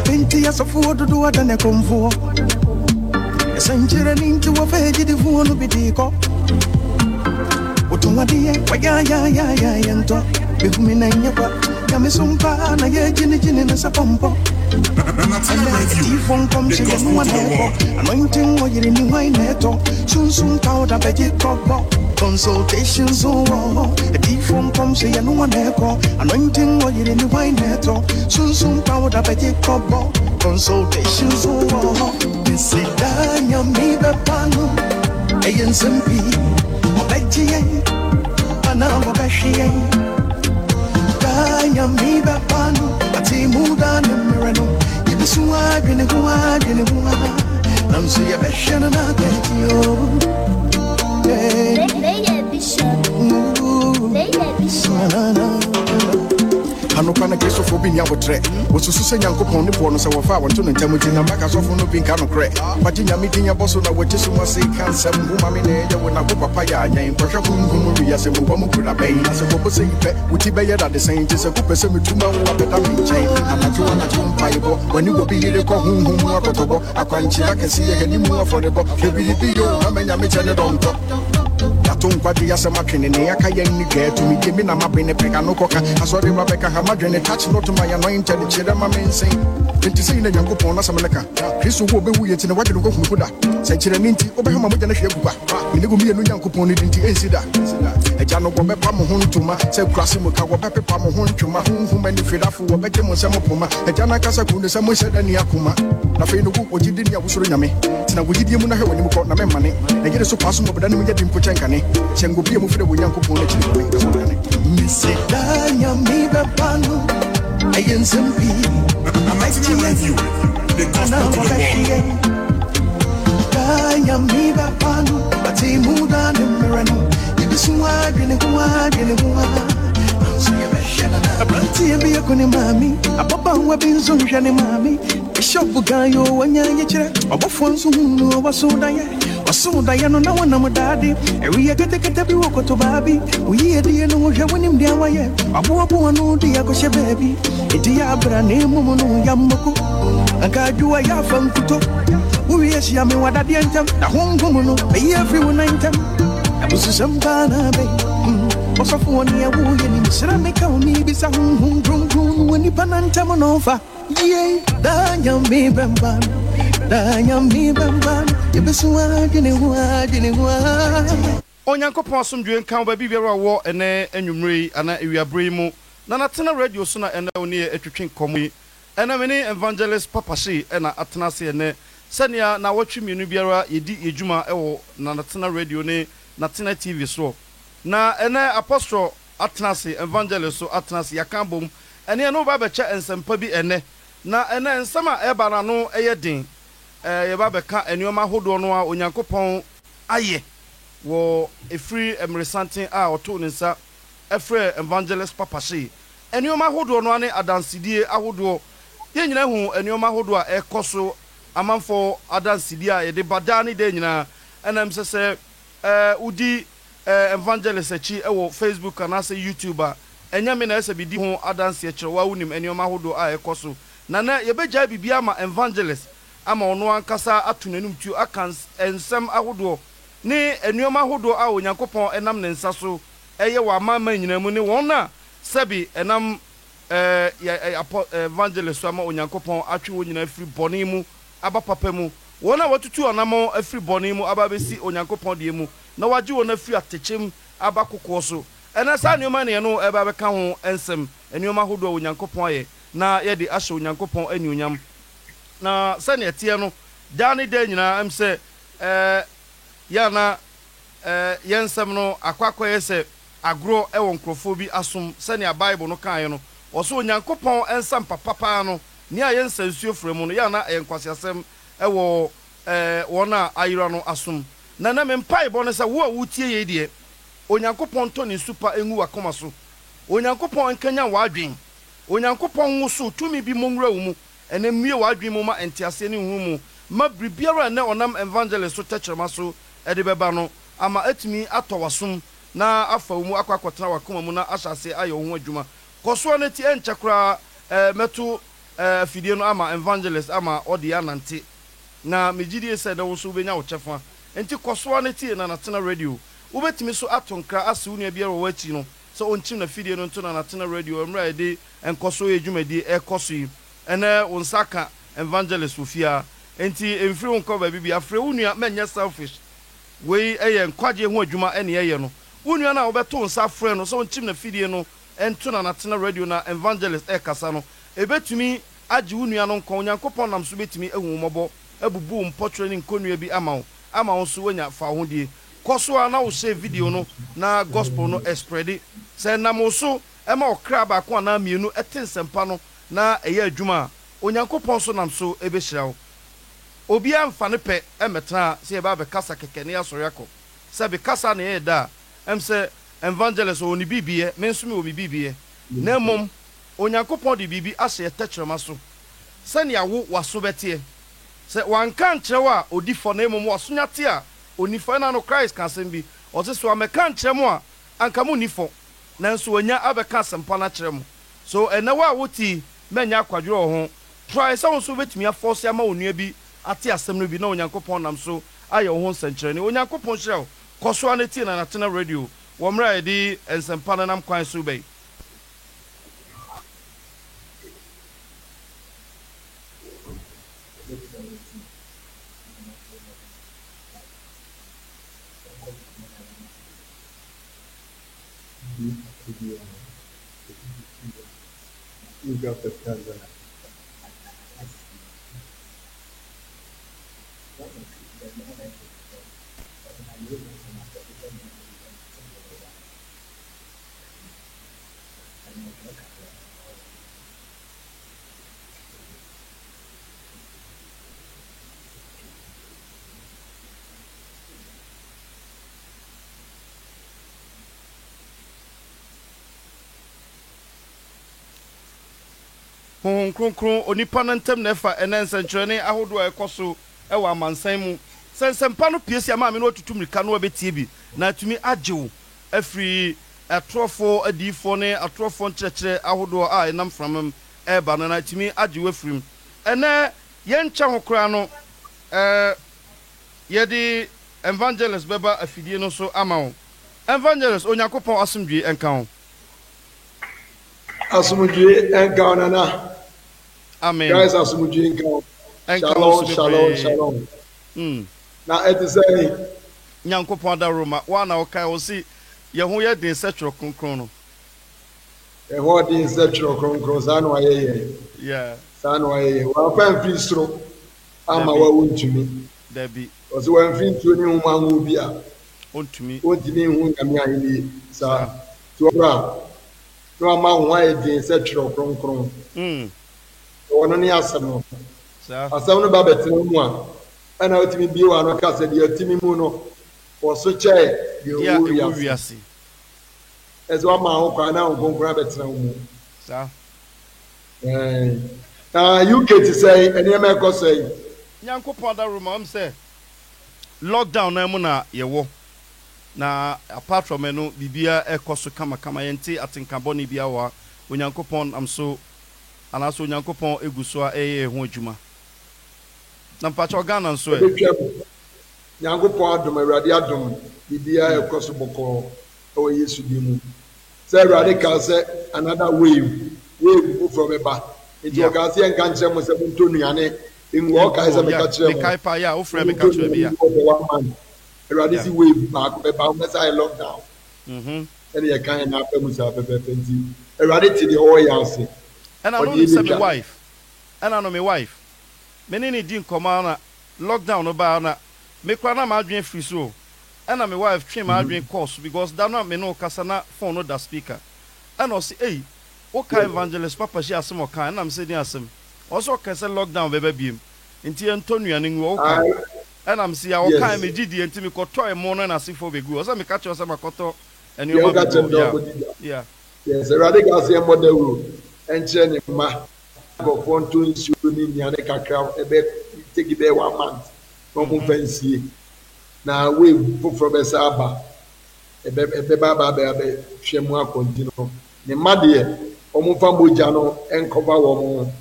Penti as a food to do it and a comfort. A century into a veggie, the fool will be deco. What to my dear, and talk. If me name your butt, Yamisumpa, and I get gin as a pump. Phone comes in one airport, anointing what you're in the wine netto. Soon powder veggie crop. Consultations over. A phone comes in one airport, anointing what you're in the wine netto. Soon powder veggie crop. Consultations over. This is Danya Miba Pano, ANSMP, Obetia, Anama Bashia. Danya Miba Pano, Atimuda Merano. Suwa gene huwa namsi ya beshana na ketio leye bishana Hano kana keso fo binya wotre wosusu se nyankopon ne bo no se wo fa wonto no ntamu tina maka sofo no bin ka no kre pati nyame tinya boso na wote so ma se kansam hu mame ne ye wona ko papa ya nyan pohwe kungu wi ya se mo mo kura bai ase ko se ipe wuti be ye da de sen ti se ko pese metuma wo abeda mi nchen anatu na tumpa ibo wani wo bi yire ko hu akotobo akwanchi akesi ye ni mu afodebo ebi bi yo amenya me chene donto Tunkwadi ya sema twene ne yaka ye ni getu mi gemi na mabene peka no koka asori babeka ha madwene touch not my anointed chede ma mensen nti sei na nyankopon na sameleka Kristo wo be wuye tine wadwe ko kunkuda se chire ni nti obehama mogya na hwe gugwa mi nego mi ye no nyankopon ni nti ensida eja no go bepa mo ho ntuma se krase mo ka go bepa mo ho ntuma hu mani firafu wo beje mo se mo poma eja na kasa kunde se mo sheda ni akuma na fe no go ogidi ni abusoro nyame tina wogidi mu na hwe woni mo ko na memane na gere so kwaso mo beda ni mo gya dimpo chenkane Chengo pia mufide bunyanko na chini Missy Danya Miba Pano ANSMP Danya Miba Pano Atimuda Merano Ibisuwa gene huwa Abranti ebi yakone mami Ababa wabinzo njane mami Bishopu gayo wanyanye chire Wabafuansu hunu wasudaya Wasuda no na wana mudadi Ewi ya kete bi woko to babi Uyi edi no muje wani mdia waye Abu wanu di ya koshe baby Edi ya abra ne mumunu ya moko Ankajua ya fankuto Uwi ya siya me wadadi entem Na hungumunu Be everyone entem Abusu sambana be Wasafu wani ya wuye ni misira meka unibisa Wani pananta monofa Yeah, Danya mi bambano Danya mi bambano Yebisuwa gene huwa Onyankopon asomdwe nkan ba bibia wo ene enwumrei ana ewiabrei mu na natena radio so na ene oni etwetwe nkomo ene meni evangelist papashi ena atenase ene sania na watwi mienu biara yedi ejuma ewo na natena radio ne natena TV so na ene apostle atenase evangelist so atenase yakambom ene no ba becha ensempa bi ene na ene ensama eba na no eyedin yeba beka enuoma hodo no a onyankopon aye wo efree emresanten a oto nsa efre evangelist papashi enuoma hodo no ane adansidie ahodo ye nyina hu enuoma hodo a ekoso amanfo adansidie a ye de badani de nyina enam sese udi evangelist echi ewo Facebook and ase YouTube a enyame na ese bidi ho adanse ekire wa unim enuoma hodo a ekoso na yebegya bibia ma evangelist ama ono ankasa atunanum tu akan ensem ahodo ne enuoma ahodo a onyankopon enam ne nsa so eye wa mama nyinamu ne wona sebi enam evangelist ama onyankopon atwe wo nyina free boni mu aba papa mu wona watutu onamo free boni mu aba besi onyankopon de mu na waje wona free atechem aba kokko so ena sa neoma ne no eba beka ho ensem enuoma ahodo onyankopon aye na ye de asho onyankopon anyunyam na sane etie no dani de nyina am se ya na yensem no akwakwa yese agro ewo nkrofo bi asom sane a bible no kan no oso onyankopon ensam papa no ni a yensa nsuo fremu no ya na enkwasiasem ewo wona ayira no asom na mempai bo no se wo a wutie ye de onyankopon to ni super engu wakoma so onyankopon nkanya wadwen onyankopon nguso tumi bi monwura wo mu ene mie wadwen mu ma entiase ne hu mu ma bribiara ne onam evangelist so techrema so ede beba no ama atumi atowasom na afa mu akwakotena wakoma mu na ahyase aye ho adwuma koso ne ti enchakra meto fidie no ama evangelist ama odi anante na megidie said da wo so benya wo chefa enti kosoa ne tie na natena radio wobetimi so atonkra ase wo nua bia wo wachi no so onchim na fidie no nto na natena radio emra ede enkoso edwumadi ekoso yi ene wonsaka evangelist ofia enti emfiri wonko ba bibia afre wo nua menya selfish we eye nkwaje ho adwuma ene eye no wo nua na wobeto nsa afre no so onchim na fidie no ento na natena radio na evangelist ekasa no ebetumi agi wo nua no nko onyankopon nam so betumi ehumobɔ ebubu mpɔtwe ne nkonua bi ama wo so wanya fa ho die koso na wo share video no na gospel no spread se na mo so ema okra ba ko na mienu etensempa no na eye adwuma onyankopon so nam so ebehira wo obi amfa ne pɛ emetra se e ba be kasa keke ne asɔre akɔ se be kasa ne e da se evangelist oni bibie me nso me obi bibie na mom onyankopon de bibi ahye etechirema so se ne awo waso betie se wanka nkyerɛw a odi fo na mom waso nyate a oni fo na no Christ kan sem bi o se so ameka nkyerɛm a anka mo ni fo nanso onya abeka sempa na kyerɛm so enawa woti menya akwadwo ho try se won so betumi aforce ama onua bi ate asem no bi na onyankopon nam so aye ho nsenkyerɛ ne onyankopon hyerɛw koso na tie na natena radio wo mra edi ensempa na nam kwan so bei You got the Tanzania. kronkron onipa nantem nefa enensenkyerene ahodo a ekoso ewa amansan mu sensempa no piesi ama me no tutumrika no obetie bi na tumi agyew afri atrofo adifo ne atrofo nkyerɛkyerɛ ahodo a enam framam eba na tumi agyew afrim ene yencha hokora no yedi evangelist beba afidie no so ama wo evangelist onyakopon asomdwe enka ho Asumudwe enka nana. Amen. Guys, asumudwe enka. Shalom. Na etisani. Nyankopon da Roma, wana okai osi ye ho ye den setro kronkron no. E ho den setro kronkron sanu ayeye. Yeah. Sanu ayeye. Wa fa mfi stro ama wa wontumi. Dabi. Oso wa mfi ntuni hu mangu bi a. Ontumi. Ontumi hu nyame ahini sa. Tuobra. No ama ho ayedin setro kronkron. Wono ni asem no. Sa. Asem no ba betena mu a. Ana otimi bi wa no ka se de otimi mu no. Oso che de owuwiase. Ezo ama ho kwa na ngonkora betena mu. Sa. UK to say eni eme ko say. Nyankopon da Roma am say lockdown na mu na yewo. Na apart from eno bibia ekoso kama yente atenka ni bia wa onyankopon am so anaso onyankopon eguso a eye ho adwuma na mpacho Ghana nso nyankopon adom awurade adom bibia ekoso boko o Yesu di mu say awurade ka say another wave from eba it you can see enka nche mo se ntonuane enwo ka say me ka kire mo me kai pa ya o frɛ me ka kire bia awurade si wave back eba mo say lockdown and you can na pa mu sa pepe nti awurade ti de o ya ase. And I know my wife. And I know my wife. Many need din come on lockdown about na. Me kwana ma adwen free so. And my wife trim my adwen course because that not me no kasana phone no da speaker. And I say, hey, okay evangelist papa she asem okan and I'm saying asem. Also can say lockdown bebe biem. Nti Antonio ani wo okan. And I'm say okan me gidi nti me koto e mo no na sifo be gu. O say me catch o say makoto and you yeah. Yes, radical say mo da wo. Enche ni ma go fonto nsu ni nya ne kakra ebe take be 1 month no mo fancy na we foforo be saba ebe baba be hwemu akontino ne made o mo fa moja no encover wo mo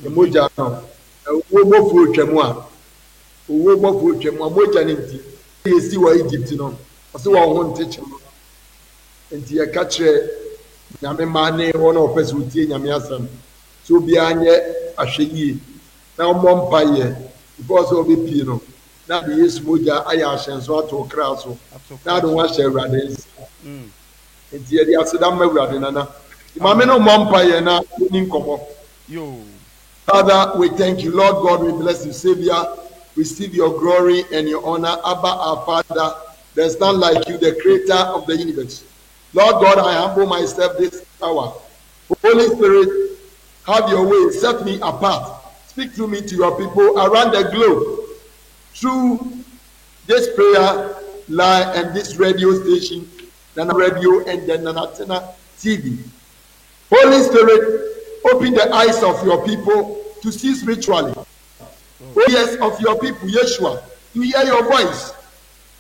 emoja no wo mofo twemu a wo mofo twemu a moja ne nti yesi wa Egypt no ase wa ho nte kyem nti ya ka kire nyame ma ne wona opese utie nyame asam so bia nye ahweyie na omompa ye because obi pie no na de Yesu moja aya ahyenso ato kra so na do wa hye awurade nti ya di aseda ma awurade nana mame no mompa ye na ni nkomo yo. Father, we thank you. Lord God, we bless you. Savior, receive your glory and your honor. Abba, our Father, there's none like you, the creator of the universe. Lord God, I humble myself this hour. Holy Spirit, have your way. Set me apart. Speak to me, to your people around the globe. Through this prayer line and this radio station, Nana Radio and the Nanatena TV. Holy Spirit, open the eyes of your people to see spiritually. Ears of your people, Yeshua, to hear your voice.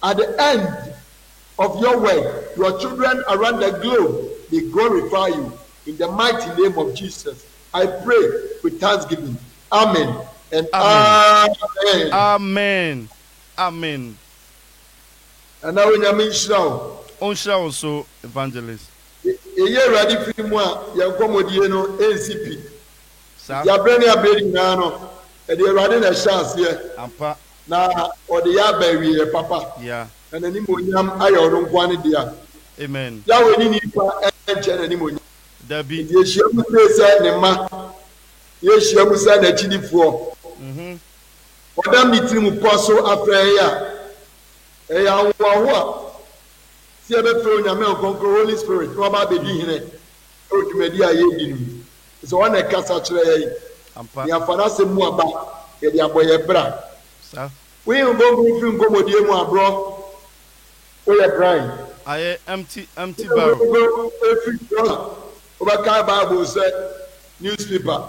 At the end of your word, your children around the globe, they glorify you. In the mighty name of Jesus, I pray with thanksgiving. Amen and amen. Amen. Amen. And now when you mention also evangelist. Eye ready for mu a yankomodie no NCP ya brani abedi na no e de ready na chance ampa na o de ya ba wi papa yeah na ni monyam ayo no nkwane dia amen ya we ni pa enche na ni monyam dabi ye shiamu se ne ma ye shiamu se na chidifo odam ni tiri mu poso afre ya e ya wo a si ebe fero nyame okonkro Holy Spirit no ba be di hene o dwumadi a ye di nim so one kasa kire ye ampa ya fana se mu aba ye di aboye bra sa we ngongo fi nkomodie mu abro o ye brain aye empty barrel o ba ka Bible say newspaper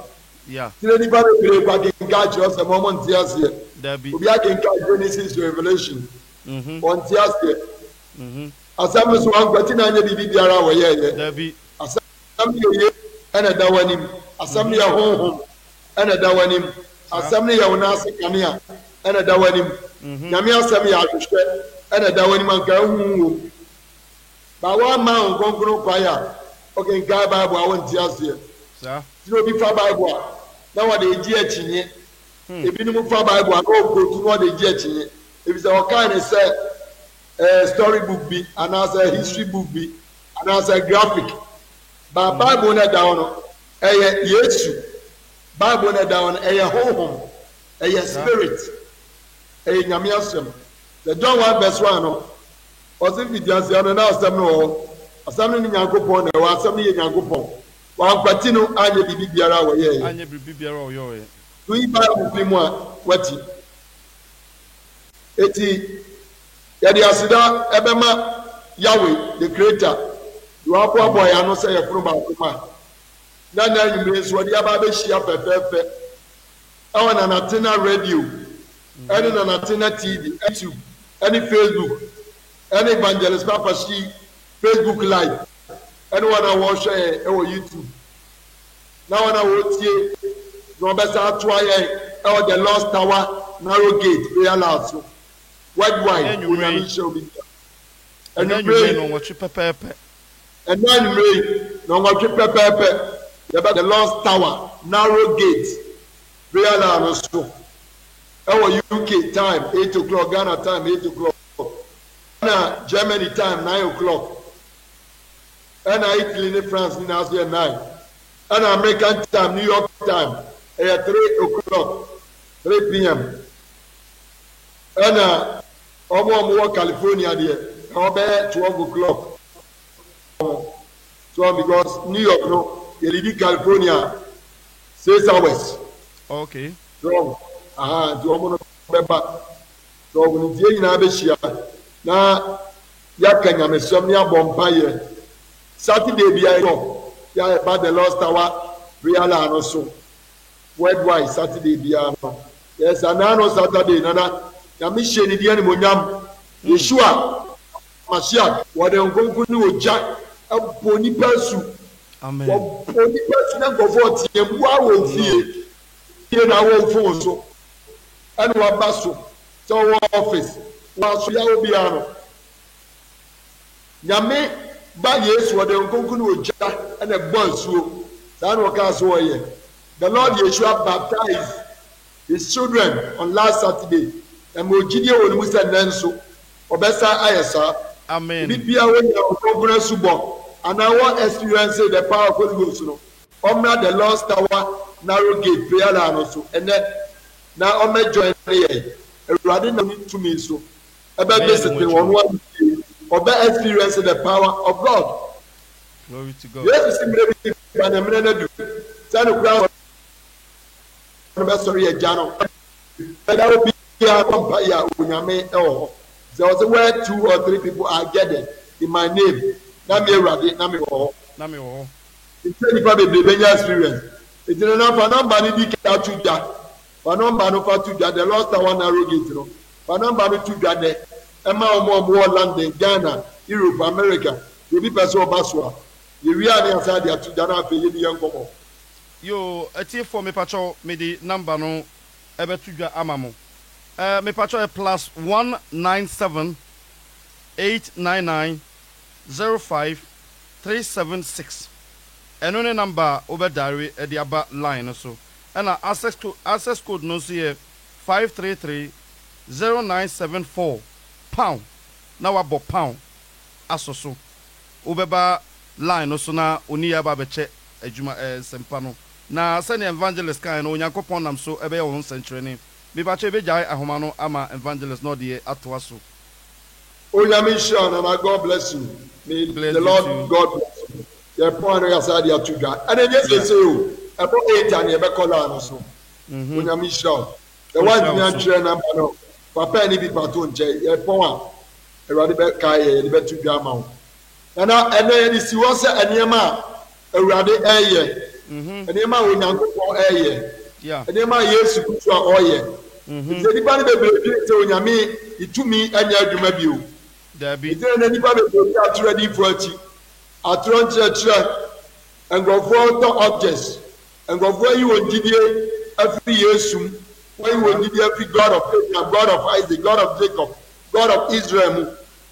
yeah tire ni ba be kwa kinka jo se mo monti ase dabi obi a kinka Genesis to Revelation on ti ase asam so ankwati na anya bibi biara wo ye dabi asam ye ana dawanim asam ye honhom ana dawanim asam ye wona asekane ana dawanim nyame asam ye ahwehwe ana dawanim anka huwo ba wa ma ngonkro kwaya okay nka Bible a won ti ase sa tiro bi fa Bible a na wo de egi achinye ebinim fa Bible a no go tu no de egi achinye ebi se o kan say storybook bi and as a history book bi and as a graphic ba Bible na down no Yesu Bible na down honhom spirit nyame asem the John 1 verse 1 no osi fidianse no na asem no ni Nyankopon na wa asem ni Nyankopon wa nkwati no anye bibi biara wo ye anye bibi biara wo ye to yi Bible bi mu a wati eti yadi asida ebema Yahweh the creator you are boy ya no say yefro ba kuma na nyimre so di aba be hia fefefe awa na Natena radio any na Natena TV YouTube any Facebook any evangelist papa shi Facebook live anyone I watch YouTube now when I watch you no be sa to aye the Lost Tower narrow gate prayer house worldwide we shall be and you pray no watch pepepe and then you pray no watch pepepe about the Lost Tower narrow gate prayer house our UK time 8 o'clock Ghana time 8 o'clock Ghana Germany time 9 o'clock and Italy France now 9 and American time New York time 3 o'clock 3 p.m. and Omo California there about 12 o'clock so because New York no you live in California 6 hours okay so so Omo no beba so when you na be shia na ya kanya me som ni abompa ye Saturday bi ayo ya about the Lost Tower real no so worldwide Saturday bi no yes anano Saturday nana ya mission ni dia ni monyam Yeshua Mashiach wode nkonko ni oja aboni pasu amen aboni pasu na gofo tie mu awo fie here na wo phone so and wa baso so office wa so ya obi ano nyame ba Yesu wa de nkonkunu oja and a bonsuo that no ka so ye the Lord Yeshua baptized his children on last Saturday and mo gidie wonu mu se nanso obesa ayesa amen bibia wo nya okonkunu subo and I want experience the power of Holy Ghost no omna the Lord's tower narrow gate prayer line so and then now on join here rather than to me so about basically one obe experience the power of God. Glory to God. Yes, simply and a minute do stand ground sorry a jano that will be a compare unyame oh there was a where 2 or 3 people are gathered in my name na me ready na me wo it's any probably be experience it's enough for number ni di ka tuja for number no for tuja the lost one narrow gate no for number no tuja de e ma omo London Ghana Europe America you be person obaswa you wi ani asade atuja na afi ye ni yankomo yo ati for me pacho me di number no e be tuja amamo me pacho e plus 197 899 05 376 eno ne number obedare e di aba line so and access code no see 533 0974 pound na wabo pound asoso obeba line so na oni aba beche adwuma sempa no na send evangelist kan no Onyankopon nam so ebe wo century ni me ba che be jai ahoma no ama evangelist no de atoa so Onyamisha and God bless you. May the Lord God bless you. The point of your dear to God. And then yes, they say you about 8 and you be call on so. Onyamisha. The one you train number no. Papa ni bi pato nche. E point. E rade be kai e be to God ma. And then you see what say enema e rade eye. Enema Onyankopon eye. Yeah. Enema Yesu Kristo oye. Nti nipa ne bebree te Onyame itumi anya adwuma bio. Dabi. Nti na nipa bebree aturo di fo achi. Aturo nkyerɛkyerɛ ngɔfo to objects. Ngɔfo yi wɔ gidie afi Yesu. Wɔyi wɔ gidie afi God of Abraham, God of Isaac, God of Jacob, God of Israel mu.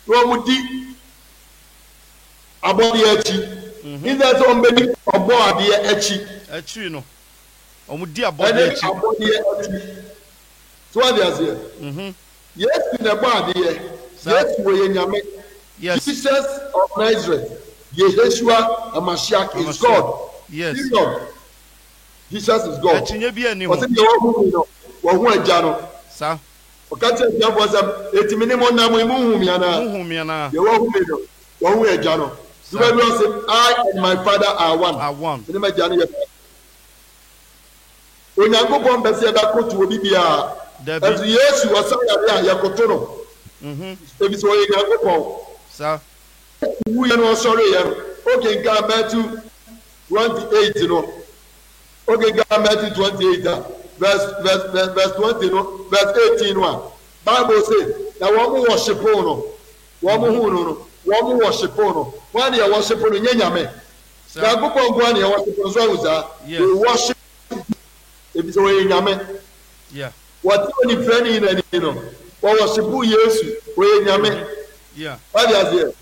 Wɔn mu di abɔde akyi. Nti sɛ ɔmbɛni ɔbɔ adeɛ akyi. Akyi no. Ɔmo di abɔde akyi. Abɔde akyi. So what they say? Yes, in the body. Yes, we nyame. Yes. Jesus of Nazareth, Yeshua Hamashiach is God. Yes. Jesus is God. Echinye bi ani ho. Ose de wo hu agya no. Sa. O ka che bia bo sam etimi ni mo na mo hu mi ana. Hu mi ana. Ye wo hu mi no. Wo hu agya no. You will say I and my father are one. Are one. Ni ma agya no ye. Onyankopon be se da kotu obi bia. As Yesu was saying, Yakotono. If it's what Yakopo. Sir. We are not sorry. Okay, God, Matthew 28, you know. Okay, God, Matthew 28, verse 20, no, verse 18, one. Bible says, now one more worship, no. One more worship, no. One year worship, no, Yanyame. Yakopo, 1 year worship, yes. We worship. If it's what Yanyame. Yeah. What only friendly in any no? What was Shibu Yesu? We nyame. Yeah. What is it?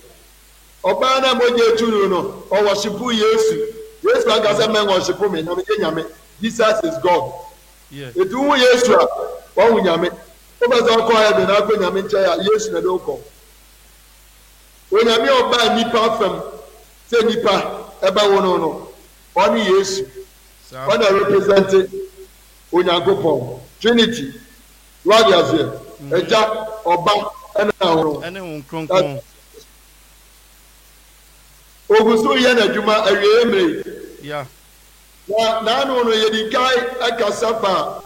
Obana moje tunu no. Or was Shibu Yesu? Yesu agaza men worship me. Nyame. Jesus is God. Yeah. Etu Yesu. Wa nyame. Obaza ko ya be na ko nyame ncha ya Yesu na do ko. We nyame oba nipa fam. Se nipa eba wo no no. Oni Yesu. What are representing Onyankopon? Trinity, Lord is here. Eja Oba and now. Anyone cronkron. Ogusu ye na dwuma awie emre. Yeah. Na no ye di kai akasaba.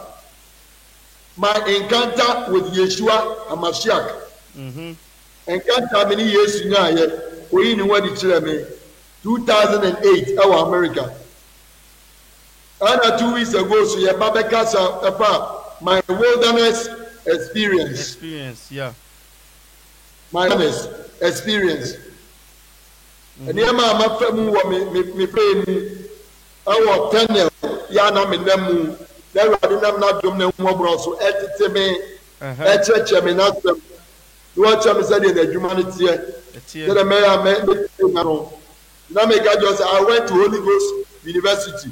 My encounter with Yeshua Hamashiach. Encounter many years nya ye. Oyi ni wadi kire me. 2008 our America. And 2 weeks ago so ye babekasa apa my wilderness experience. Yeah. My wilderness experience. And here my family me pray me our tunnel ya na me nemu na awurade nam n'adom ne mmɔborɔ so ɛtete me ɛkyerɛkyerɛ me n'asɛm na wɔkyerɛ me sɛdeɛ n'adwuma no teɛ sɛdeɛ mɛyɛ a mɛtete na no na meka gyɔ sɛ I went to Holy Ghost University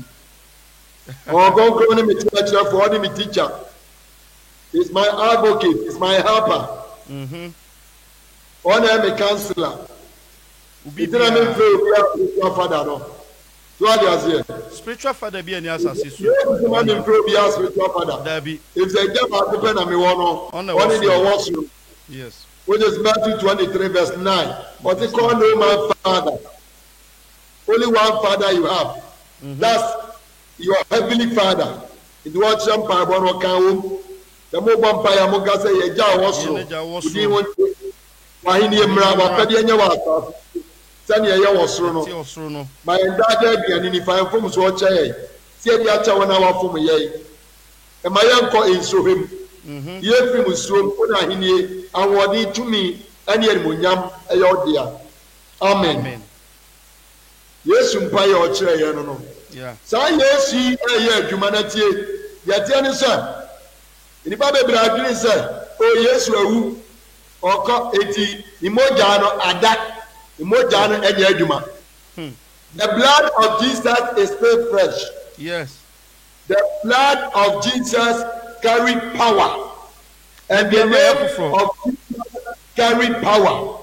ɔnkɔnkɔn ne me kyerɛkyerɛfoɔ ɔne me teacher is my advocate is my helper ɔne me counselor ìdílé mi fẹ́ obi a spiritual father no so adi aseɛ. spiritual father bi ɛni asase so. yéé mi mi fẹ́ obi a spiritual father. dabi. ìfisɛ ìjẹ́ baako pẹ́ na mi wɔ no ɔne deɛ ɔwɔ so. yes. which is Matthew 23:9 ɔti call no man father only one father you have that's your heavenly father ìdí wọ́n kyerɛ mpaebɔ no ɔkan wɔm dɛm ɔbɔ mpaeɛ mo ka sɛ yɛ gya ɔwɔ soro ìdí wɔn wahini emira wapɛdeɛ nyɛ wɔ asase. sɛnea ɛyɛ wɔ soro no ma yɛn daadaa aduane nifa yɛn fom so ɔkyɛ yɛn si ɛde akyɛ wɔn a wafom yɛn ɛma yɛn kɔ nsuo mu yɛfiri mu nsuo mu wɔn ahenie ahoɔden tumi ɛne animonyam ɛyɛ ɔdea amen yesu mpa yɛ ɔkyerɛ yɛn no saa yesu yi ɛyɛ adwuma na tie yɛteɛ ne sɛ nipa bebree adwene sɛ o yesu awu ɔkɔ eti imogya no ada. Imojano any adwuma. The blood of Jesus is still fresh. Yes. The blood of Jesus carry power. And the name of Jesus carry power.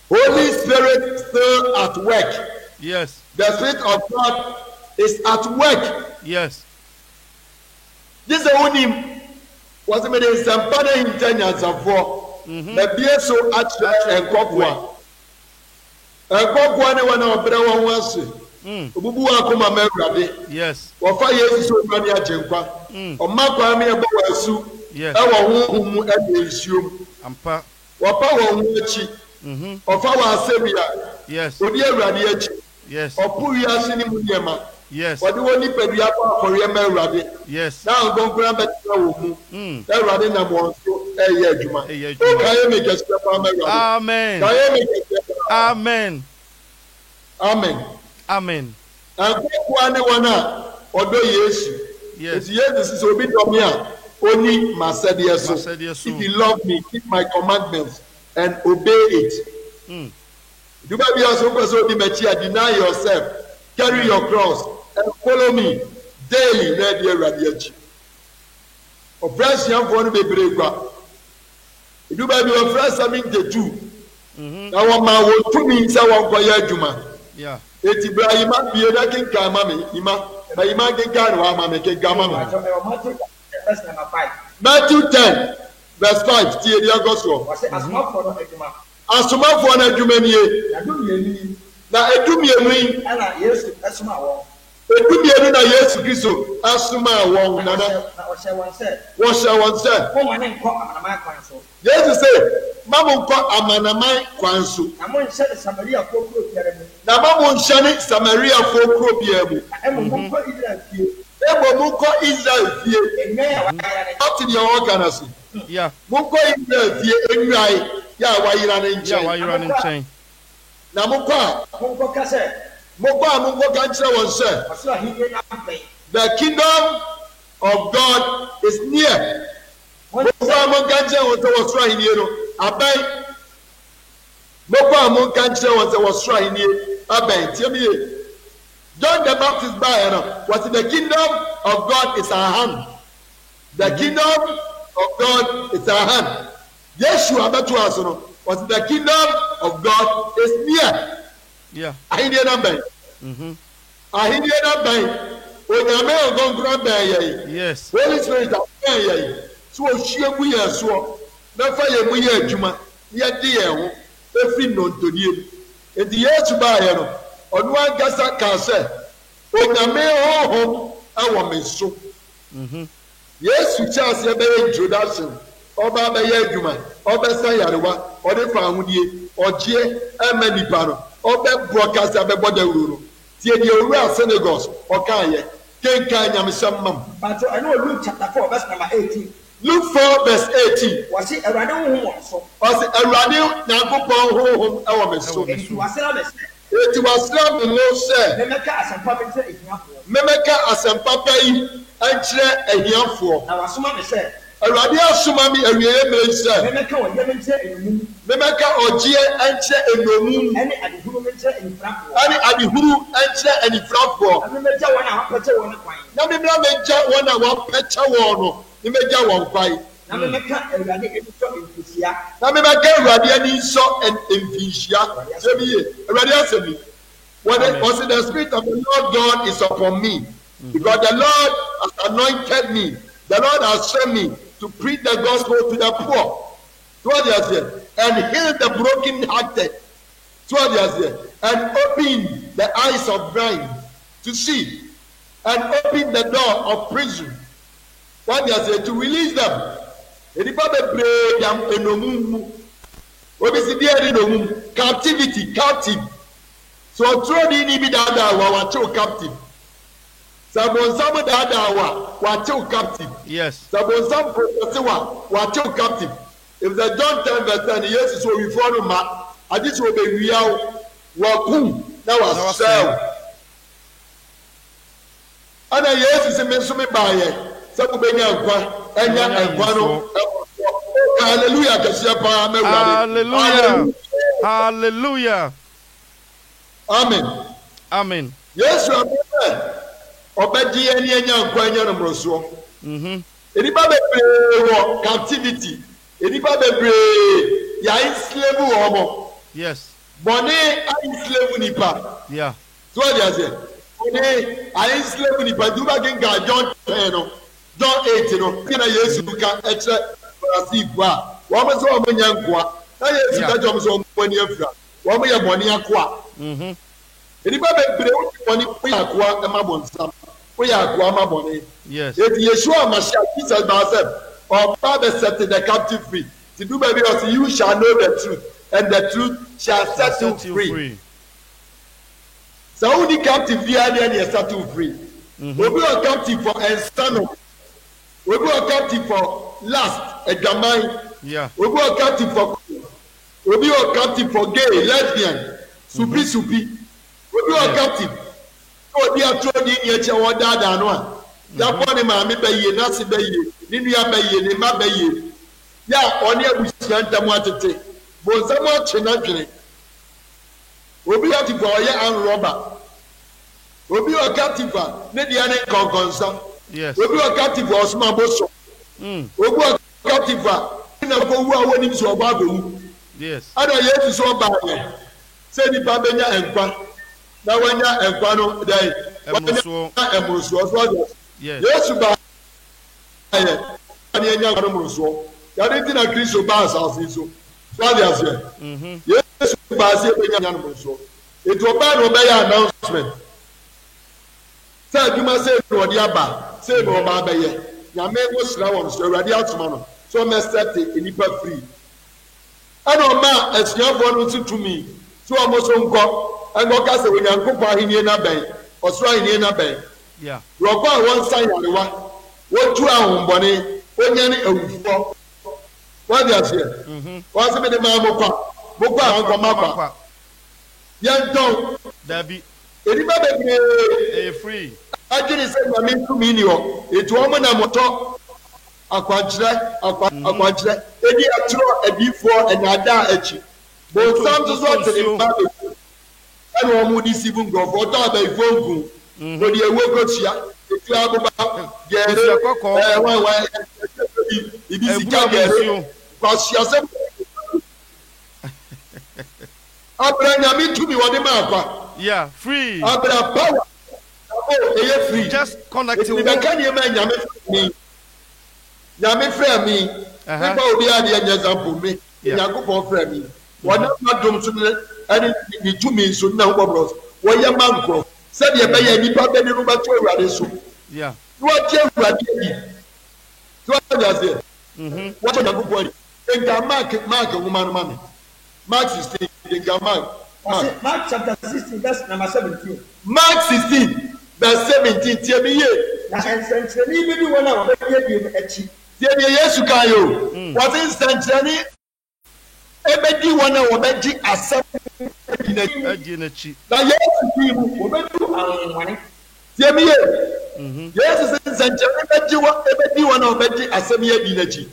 Holy Spirit still at work. Yes. The Spirit of God is at work. Yes. This is only was made in Sampana in Tanya for the BSO at church and Kokwa. Nkɔkɔɔ ne wɔn a ɔbrɛ wɔn ho ase obubu wɔn akoma ma awurade wɔfa yesu sɛ ɔma ne agye nkwa ɔma kwan me ɛbɔ wɔn asu ɛwɔ honhom mu ɛne nsuo mu wɔpa wɔn ho akyi ɔfa wɔn asɛm a odi awurade akyi ɔpo wiase ne mu nneɛma wɔde wɔn nipadua kɔ akɔreɛ ma awurade na nkɔnkɔn abɛtena wɔn mu awurade nam wɔn so ɛyɛ adwuma ɔkaeɛ me kɛseɛ paa ma awurade kaeɛ me kɛseɛ. Amen. Amen. Amen. Nkɔkɔɔ ne wɔn a ɔdɔ Yesu. Yes. Yesu sɛ obi dɔ me a oni m'asɛdeɛ so. If you love me, keep my commandments and obey it. Duba bi aso pɛ sɛ odi m'akyi a deny yourself, carry your cross and follow me daily na ɛdi awurade akyi. Ɔfrɛ asiafoɔ no bebree kwa. Duba bi ɔfrɛ 72. Na wɔn ma wɔn tumi sɛ wɔn kɔyɛ adwuma. Eti bra yima bie na kenkan ma mi yima na yima kenkan na wɔn ama mi kenkan ma mi. Matthew 10:5 tie di agɔ soɔ. Asomafoɔ na adwuma nie. Na edumienu yi. Edumienu na Yesu Kristo asoma wɔn nana. Wɔhyɛ wɔn sɛ. Yesu sɛ. Mamu nkɔ amanaman kwan so. Na mo nhyɛ ne Samariafoɔ kuro biara mu. Na mamu nhyɛ ne Samariafoɔ kuro biara mu. Ebo mu nkɔ Israel fie. Ebo mu nkɔ Israel fie. Ɔte deɛ ɔwɔ Ghana so. Mo nkɔ Israel fie enwai yɛ a wayira ne nkyɛn. Na mo kɔ a. Mo nkɔ kasɛ. Mo kɔ a mo nkɔ ka nkyerɛ wɔn sɛ. The kingdom of God is near. Mo kɔ a mo ka nkyerɛ wɔn sɛ wɔsoro ahenni no. Aban mokɔ a monka nkyerɛ wɔn sɛ wɔsoro ahennie aban tie me ye John the Baptist baeɛ no wɔse the kingdom of God is our hand. The kingdom of God is our hand. Yesu abɛto aso no wɔse the kingdom of God is near. Ahennie no aban ahennie no aban onyame ɔnkɔnkoro aban yɛn Holy Spirit aban yɛn so ɔhyia gu yɛn soɔ bɛfa yɛn mu yɛ adwuma yɛde yɛn ho efiri nnontodie mu eti Yesu baayɛ no ɔno ankasa kaa sɛ onyame honhom ɛwɔ me so Yesu kyɛ aseɛ bɛyɛ introduction ɔba bɛyɛ adwuma ɔbɛsa yarewa ɔde fa ahodie ɔgyeɛ ɛma nipa no ɔbɛboɔ kasa bɛbɔ dawuro no tie deɛ owura Senegos ɔkaayɛ kenkan nyamesɛm mam. Pàtó ɛna o Luke chapter 4 verse number 18. Luke 4:18. Wɔsi Awurade honhom wɔ so. Ɔsi Awurade Nyankopɔn honhom ɛwɔ me so. Eti wasera bɛsɛ. Eti wasra me no se. Memeka asempa me nkyerɛ ahiafoɔ. Memeka asempa pa yi nkyerɛ ahiafoɔ. Na wasoma me sɛ. Awurade asoma me awieye me sɛ. Memeka ɔyɛ me nkyerɛ enumum. Memeka ɔgyeɛ nkyerɛ enumum. Ɛne adehuru me nkyerɛ enifrafoɔ. Ɛne adehuru nkyerɛ enifrafoɔ. Na memegya wɔn a wɔapɛkyɛ wɔn kwan. Na memra megya wɔn a wɔapɛkyɛ wɔn no. Memegya wɔn kwan. Na memeka Awurade ani sɔ mfihyia. Na memeka Awurade ani sɔ mfihyia. Sɛ bi ye Awurade asɛ mi. When the Spirit of the Lord God is upon me, because the Lord has anointed me, the Lord has sent me to preach the gospel to the poor, and heal the broken-hearted, and open the eyes of blind to see, and open the door of prison. To release them. Captivity, captive. So throw the enemy down, wa captive. Sabonsam down, wa captive. Yes. Sabonsam wa captive. If the John 10 verse 10, yes, is what we follow ma. I just will be real. Wa kum na wa sell. Ana yes is me so me buy. Sabu benya nkwa, enya nkwa no. Hallelujah, kasiapa me Hallelujah. Hallelujah. Amen. Amen. Yes, obedi eni enya nkwa enya no mroso. Enipa bebre wo captivity. Enipa bebre ya slave wo mo. Yes. Boni ai slave nipa. Yeah. So what you say? Boni ai slave nipa du ba genga John 10 no. John 8 no. Kina Yesu ka eche Brasifu a. Wo mo so mo nya nkwa. Na Yesu ka jom so mo ni afura. Wo mo ye boni akwa. Enipa bebre wo boni ko yakwa e ma bonsam. Ko yakwa ma boni. Yes. If Yeshua Mashiach, Jesus himself, or Father set the captive free. To do baby, you shall know the truth, and the truth shall set you free. So only captive here then you set you free. We be a captive for external. We be a captive for lust, a gamai. Yeah. We be a captive for. We be a captive for gay, lesbian, supi. We be a captive. So they are thrown in your child dada no. Ya bɔne maame bɛyie n'ase bɛyie ne nua bɛyie ne mma bɛyie ya ɔne abusua ntam atete bonsam akye n'adwene obi atifa ɔyɛ anrɔba obi ɔkatifa ne deɛ ne nkɔnkɔnsa obi ɔkatifa ɔsoma boso obi ɔkatifa ne na kɔwu a wɔnim sɛ ɔba abɛwu ada Yesu sɛ ɔbaayɛ sɛ nipa bɛnya nkwa na wɔanya nkwa no dɛn wɔanya ɛmurusoɔ so Yesu ba aye ani enya ngaro so ya de tina Kristo ba asase so so dia se Yesu ba se enya ngaro so eto ba no be ya announcement say aduma say no dia ba say no ba be ye nyame go sira won so awurade atoma no so me set enipa free ana ma asiafo no tutumi so amoso nko engo ka se onyankopɔ ahenie na bɛn ɔsoro ahenie na bɛn yeah. Rọ̀bọ̀ àwọn sáyàrìwá wọ́n tú àwọn bọ̀ni ó nyẹ́ ní ewúfọ́ wọ́n di àṣẹ wọ́n sì mi ní máa mú pa àwọn kan má pa yẹn dán dàbí èdè bá bèbè free ajínigbé sẹ́yìn àmì túmí ni ọ ètò ọmọ náà mọ̀tọ́ àkwàkyerẹ́ èdè àtúrọ̀ ẹ̀dífọ́ ẹ̀nàdá ẹ̀kí bọ̀nsám tó sọ̀ tẹ̀lé mbà bèbè ẹ̀nà ọmọ ní síbú nkurọ̀fọ̀ ọ̀tọ̀ àbẹ̀ ìfọ̀ nkùn. Lórí ewu ekotia etu abuba gẹ̀ẹ́rẹ́ wọ́n ibi sika gẹ̀ẹ́rẹ́ kwasiase abirẹ nyami tumi wọ́n di máa fa. Yeah, free. Abirẹ power eye free. Just connect with. Ìdíbẹ̀ kẹ́ni ẹ̀ mẹ́ nyami fẹ́ mi nígbà òbí adìẹ nyẹ zampo mi ìyàgùpọ̀ fẹ́ mi wọ́n náà má dùn sún ẹni ìtumì nsún náà wọ́n bọ̀ wọ́n yẹ má nkọ̀. Sẹ́ni ẹ̀ bẹ́yẹ nípa bẹ́ẹ̀ nínú bá tó Ewurade so. Ní wọ́n jẹ́ Ewurade yìí. Tí wọ́n yà sẹ́. Wọ́n tó yàgò pọ̀ yìí. Nka Mark nwoma no ma mi. Mark 16 nka Mark. Mark chapter 16 verse number 17. Mark 16 verse 17 tiẹ̀ mi yé. Na nsẹ̀nkyerẹ́ni bí wọn a wọ́n bẹ yẹ bí ẹkí. Tiẹ̀ mi Yesu kan yìí o. Wọ́n ti nsẹ̀nkyerẹ́ni ebedi wana obeji asem Adi na chi. na Yesu di mu Obedu anwane. tiemiye Yesu se nsanche ebedi wana obeji asem ye di nachi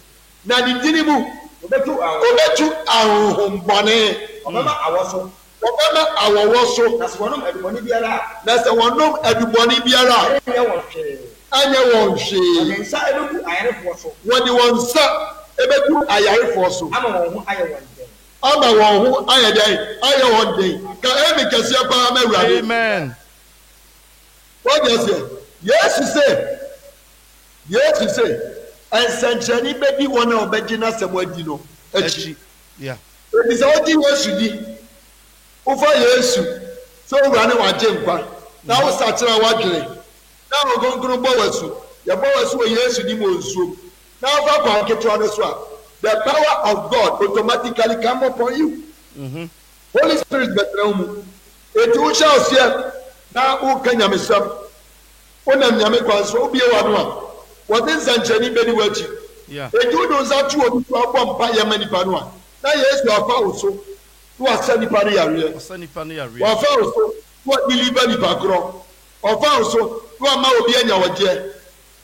na dindini mu Obedu anwane. obetu ahombone Obama awoso. obama awowoso Na so wonom aduboni biara. na se wonom aduboni biara Anya wonhwe. anya won hwe Ne nsa ebeku ayarefo so. wodi won sa ebedu ayarefo so Ama won ho aye won den. ama won ho ayɛ wɔn den ka emi kɛseɛ paa ma awurade Amen. wɔde ɛsɛ yesu sɛ nsɛnkyerɛnne bɛdi wɔn a wɔbɛgye n'asɛm adi no akyi Achi. Yeah. ebi sɛ wɔgye yesu di wofa yesu sɛ owura ne wagye nkwa na wosakyera wadwene na ahogonkron bɔ w'asu yɛbɔ w'asu wɔ yesu di mu wɔ nsuom na wofa kwan ketewa no so a the power of God automatically come upon you. Holy Spirit bɛtena wo mu eti wohyɛ ɔseɛ na woka nyamesɛm wonam nyame kwan so wobie w'ano a wɔde nsɛnkyerɛnne bɛdi w'akyi Yeah. eti wode wo nsa to obi so abɔ mpa yɛma nipa no a na yesu afa wo so na wasa nipa no yareɛ Asa nipa no yare. wafa wo so na wadeliver nipa korɔ ɔfa wo so na wama obi anya wɔgyeɛ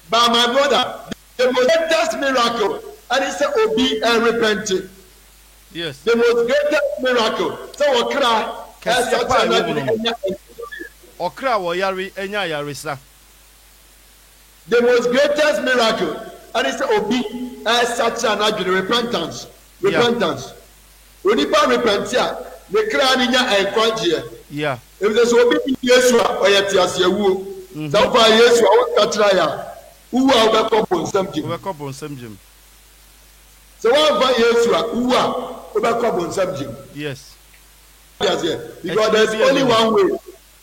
by my brother the most greatest miracle ɛne sɛ obi ɛrepɛnte. Yes. The most greatest miracle. So okra Kɛseɛ paa na yɛ wɔ no. Okra wo yare enya yaresa. the most greatest miracle. And it's obi such an adwene repentance. Repentance. Onipa repent ya, ne kra ne nya enkwagye. Yeah. If there's obi Yesu a oyɛ te ase awuo. Sɛ wofa Yesu a woka kyerɛ ya, uwu a wobɛkɔ bonsam gyim. We ko bonsam jim. Sɛ woamfa Yesu a uwu a wobɛkɔ bonsam gyim. Yes. Because there's only one way.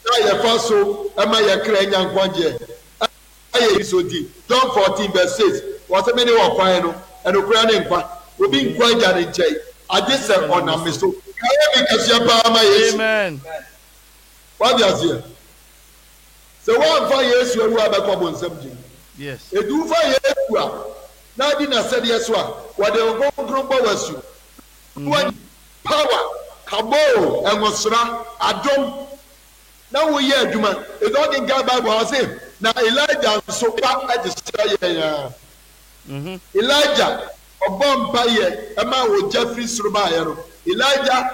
Na yɛfa so ɛma yɛ kra nya nkwagye. Ayɛ so di. John 14 verse 6. Wɔsɛ me ne wɔ kwan no, ɛno kura ne nkwa. Obi nkwa gya ne nkyɛn. Agye sɛ ɔnam me so. Kayɛ mi kɛseɛ paa ma Yesu. Amen. Wadi aseɛ. Sɛ wɔamfa Yesu awu a bɛkɔ bonsam gyim. Yes. Edu fa Yesu a na adi n'asɛdeɛ so a wɔde nkronkron bɔ w'asu. Wɔde power, kabo, ɛngosra, adom. Na woyɛ adwuma. Edu ɔdi nka Bible a ɔse na Elijah nso pa ɛde sɛ yɛn ya. Elijah ɔbɔ mpa yɛ ɛma ogya firi soro baayɛ no. Elijah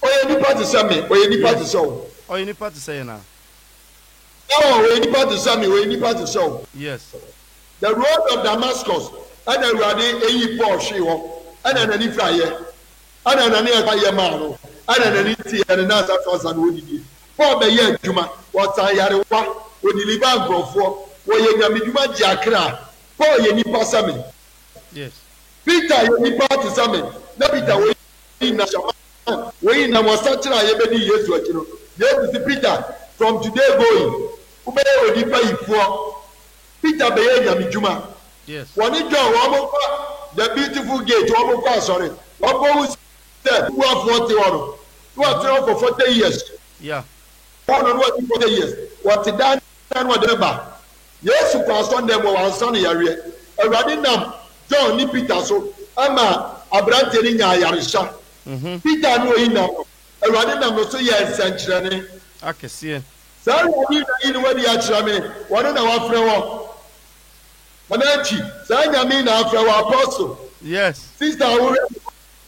ɔyɛ nipa te sɛ me, ɔyɛ nipa te sɛ wo. Oyi nipa te say na. Ɔyɛ nipa te sɛ me, ɔyɛ nipa te sɛ wo. Yes. The road of Damascus ɛna Awurade eyi Paul hwee hɔ ɛna n'ani fira yɛ ɛna n'ani ɛfa yɛ maa no ɛna n'ani ti yɛ ne nan asa fɛ ɔsa na odidi Paul bɛyɛ adwuma wɔsan yarewa odiliba nkurɔfoɔ wɔyɛ nyamedwuma gye akra Paul yɛ nipa sɛ me. Yes. Peter yɛ nipa te sɛ me na Peter wɔyi na hyɛma wɔyi na wɔsa kyerɛ a yɛbɛdi Yesu akyi no Yesu si Peter from today going wobɛyɛ onipa yifoɔ. Peter bɛyɛ nyamedwuma. Yes. Wɔne John wɔn kɔ the beautiful gate wɔn kɔ asɔre wɔn kɔ wusi sɛ wuafoɔ te hɔ no wuate hɔ for 40 years. Yeah. Wɔn no wɔte 40 years wɔte dan na wɔde ba Yesu kɔ asɔre mu wɔn no yareɛ Awurade nam John ne Peter so ama aberante ne nya ayarehyɛ. Peter ne oyi nam Awurade nam no so yɛ nsɛnkyerɛnne. Akɛseɛ. Saa Awurade yi ne wɔde akyerɛ me wɔne na wɔafrɛ wɔn. Manachi, saa nyame na afrɛ wɔ apostle. Yes. Sister Awure,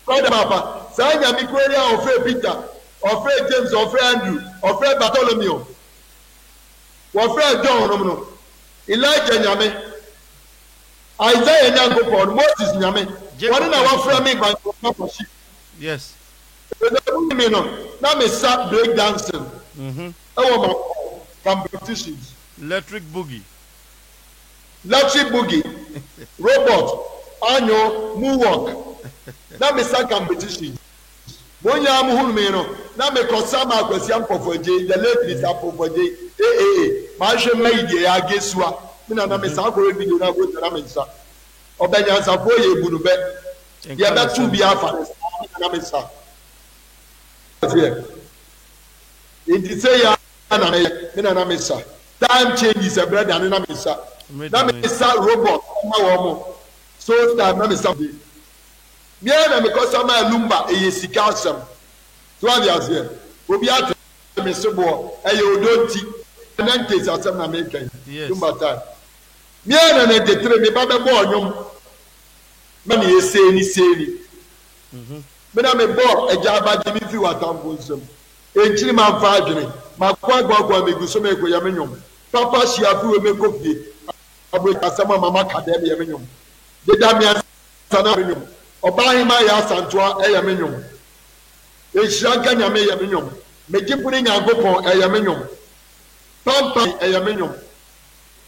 brother Papa, saa nyame kura a ɔfrɛ Peter, ɔfrɛ James, ɔfrɛ Andrew, ɔfrɛ Bartholomew, wɔfrɛ John no, Elijah nyame, Isaiah nyankopɔn, Moses nyame, wɔne na wɔfrɛ me gbangbɔn sheep. Yes. Ɛdɛm mi no, na me sa break dancing. Ɛwɔ ma competitions. Electric boogie. Boogie, robot, anyo, moonwalk. Na me sa competition. Monya muhunu me no. Na me kosa ma akwasi ampofoje, the late is ampofoje. Ma hwe maide ya gesua. Me na me sa akore video na go na me sa. Obanya sa fo ye bunu be. Ye be tu bi afa na me sa. It say ya na me na me sa. Time changes a brother na me sa. Na me sa robot ma wo mo so that na me sa Mia na me kosa ma lumba e sika asem. So what you say? Obi ate me sebo e ye odonti. Na nke asem na me kan. Lumba time. Mia na na detre me ba be bo onyom. Me na ese ni seni. Me na me bo eja abaje mi fi watambo nsem. Enchiri ma fa adwene. Ma kwa gwa me guso me koya me nyom. Papa shia fi we me kofie. Abo asema mama kadem ye me nyom. De da mi asana me nyom. Obahima ya santoa eya me nyom. Ehira ganya me ya me nyom. Megipuni nyagopon eya me nyom. Pampa eya me nyom.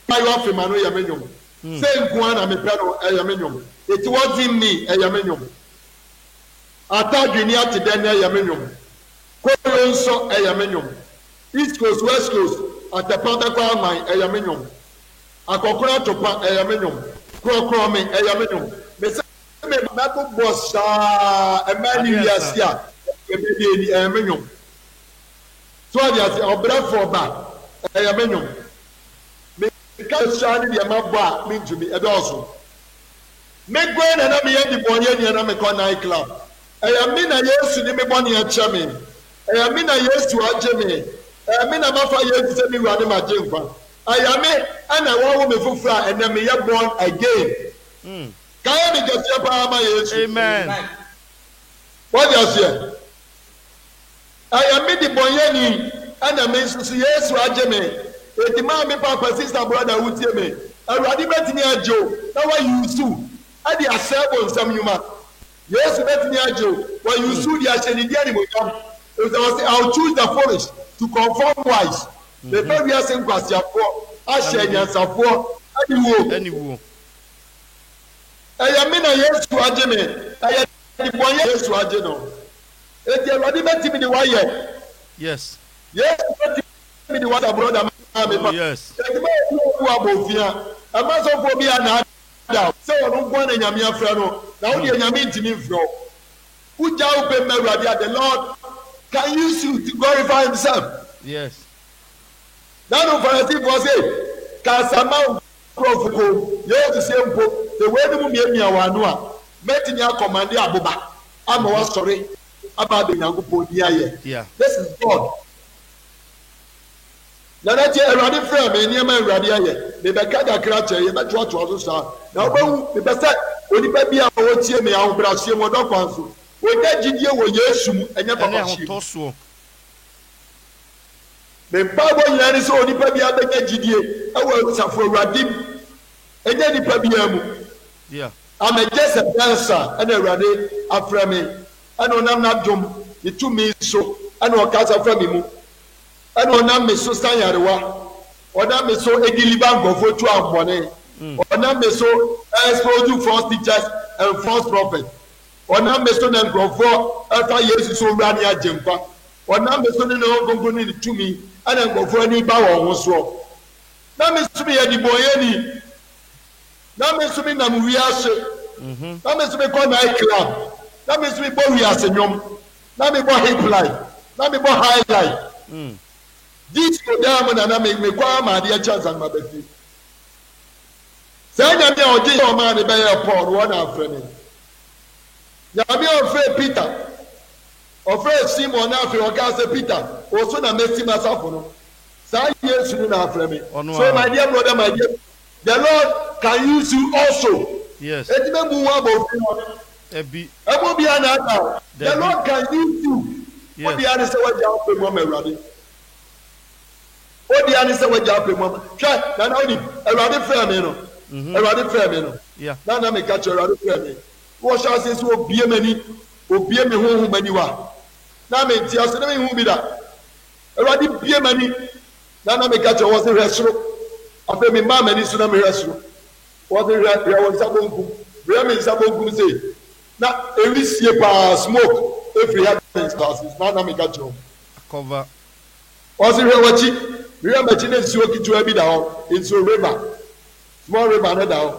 Ayo afema no eya me nyom. Se nkuan na me pe no eya me nyom. It wasn't me eya me nyom. Atadwini ateden eya me nyom. Koronso eya me nyom. East Coast, West Coast, atapanta kwa man eya me nyom. Akokora topa eya me nyom. Krokro me eya me nyom. Me se me mako bossa emani wiasia ebedi eya me nyom. So dia se obra for ba eya me nyom. Me ka shani dia mabwa me ntumi edoso. Me gwe na me ye di bonye ni na me ko night club. Eya me na Yesu ni me boni a chame. Eya me na Yesu aje me. Eya me na mafa Yesu se mi wade ma je nkwa. Eya me ana wo me fufura ena me ye born again. Kaya me just pa ma Yesu. Amen. What you say? Eya me di bonye ni ana me susu Yesu aje me. Eti ma me papa sister brother wutie me. Awurade betimi ajo na wa yusu. Adi asebo nsam yuma. Yesu betimi ajo wa yusu di acheni di ani mo yam. I'll choose the foolish to conform wise. The baby has in Kwasiapo, Ashenian Sapo, Anywho. I am in a yes to Ajame. I am the boy yes to Ajano. If you already met him in the wire. Yes. Yes, me the water brother. Yes. A mass of phobia now. So I don't want any Yamia Frano. Now the Yamin to me from. Who shall be married? The Lord can use you to glorify himself. Yes. That of Pharisee was it. Kasama Profoko, you the same book, the way the Mumia Wanua, Metinia commanded Abuba. I'm sorry about the Yangupo. Yeah. This is God. Nana tie Awurade frɛ me nneɛma Awurade ayɛ me bɛka kakra kyɛ yɛ bɛtoatoa so saa na wobɛhu me bɛ sɛ onipa bi a wɔtie me ahobrɛaseɛ mu ɔdɔ kwan so wɔnya gyidie wɔ Yesu mu ɛnyɛ papahyeɛ me mpaabɔ nyinaa ne sɛ onipa bi abɛnya gyidie ɛwɔ Asafo Awurade mu ɛnyɛ nipa biara mu amagye sɛ dansa ɛna Awurade afrɛ me ɛna ɔnam n'adom ne tumi so ɛna ɔkasa fa me mu ɛna ɔnam me so san yarewa ɔnam me so ediliba nkɔfo tu ambɔne ɔnam me so expose false teachers and false prophets ɔnam me so na nkurɔfoɔ ɛfa Yesu so wura ne agye mpa ɔnam me so ne na ɔnkonko ne tumi ɛna nkurɔfoɔ ani ba wɔn ho soɔ na me so me yɛ dibɔnyɛni na me so me nam wiase na me so me kɔ night club na me so me bɔ wiase nnwom na me bɔ hip line na me bɔ high line. Disco diamond na me kwa ma de chance an mabati. Say nyame o ji o ma ne be ye Paul wo na afre me. Nyame o fre Peter. O fre Simon na afre o ka say Peter. O so na mesi masafo no. Say Yesu na afre me. So my dear brother, my dear, the Lord can use you also. Yes. Etime mu wa bo fi no. Ebi. Ebo bia na ata. The Lord can use you. Yes. Obi ani se wa ja pe mo mewrade. Odi ani se wagya apɛ mu ama hwɛ na na oni Awurade frɛ me no Awurade frɛ me no na me ka kyerɛ Awurade frɛ me wo hyɛ ase so obie m'ani obie me honhom m'ani wa na me nti ase na me hu bi da Awurade bie m'ani na me ka kyerɛ wo se hwɛ soro afɛ me ma m'ani so na me hwɛ soro wo se hwɛ wo nsa bonkum hwɛ me nsa bonkum se na ewi sie pa smoke every heaven classes na me ka kyerɛ cover wo se hwɛ wachi remember chinese nsuo ketewa bi da hɔ nsuo river small river no da hɔ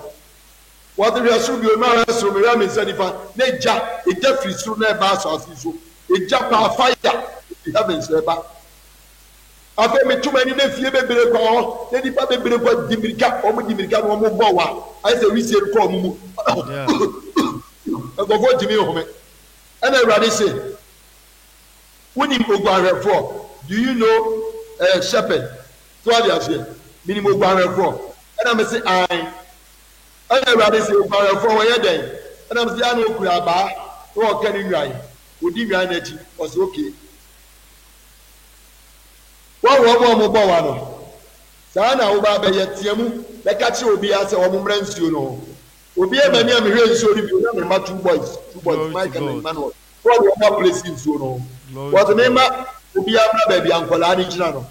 wɔde hwɛ soro bi onu ahwɛ soro mewia me nsa nifa na egya firi soro na ɛba asase so egya pa fire the heavens na ɛba afei metum ani na fie bebree kɔ hɔ na nipa bebree kɔ di mirika wɔn di mirika na wɔn bɔ wa ayɛ sɛ wisie kɔ wɔn mu nkɔfo gyimi home ɛna awurade se wonim oguanhwɛfoɔ do you know shepherd so ade aseɛ menim oguanhwɛfoɔ ɛna me se ae ɛna awurade se oguanhwɛfoɔ wɔyɛ dɛn ɛna me se ana okura abaa na wɔka ne nnwan odi nnwan n'akyi ɔsɛ okay wɔwɔ mo bɔ wa no saa na woba bɛyɛ teamu bɛka kyerɛ obiara sɛ wɔn mmra nsuo no ho obiara mani a mehwɛ nsuo no bi na mema two boys mike and emmanuel wɔn wɔn place nsuo no ho wɔn mema obiara mmra baabi ankɔlaa ne gyina no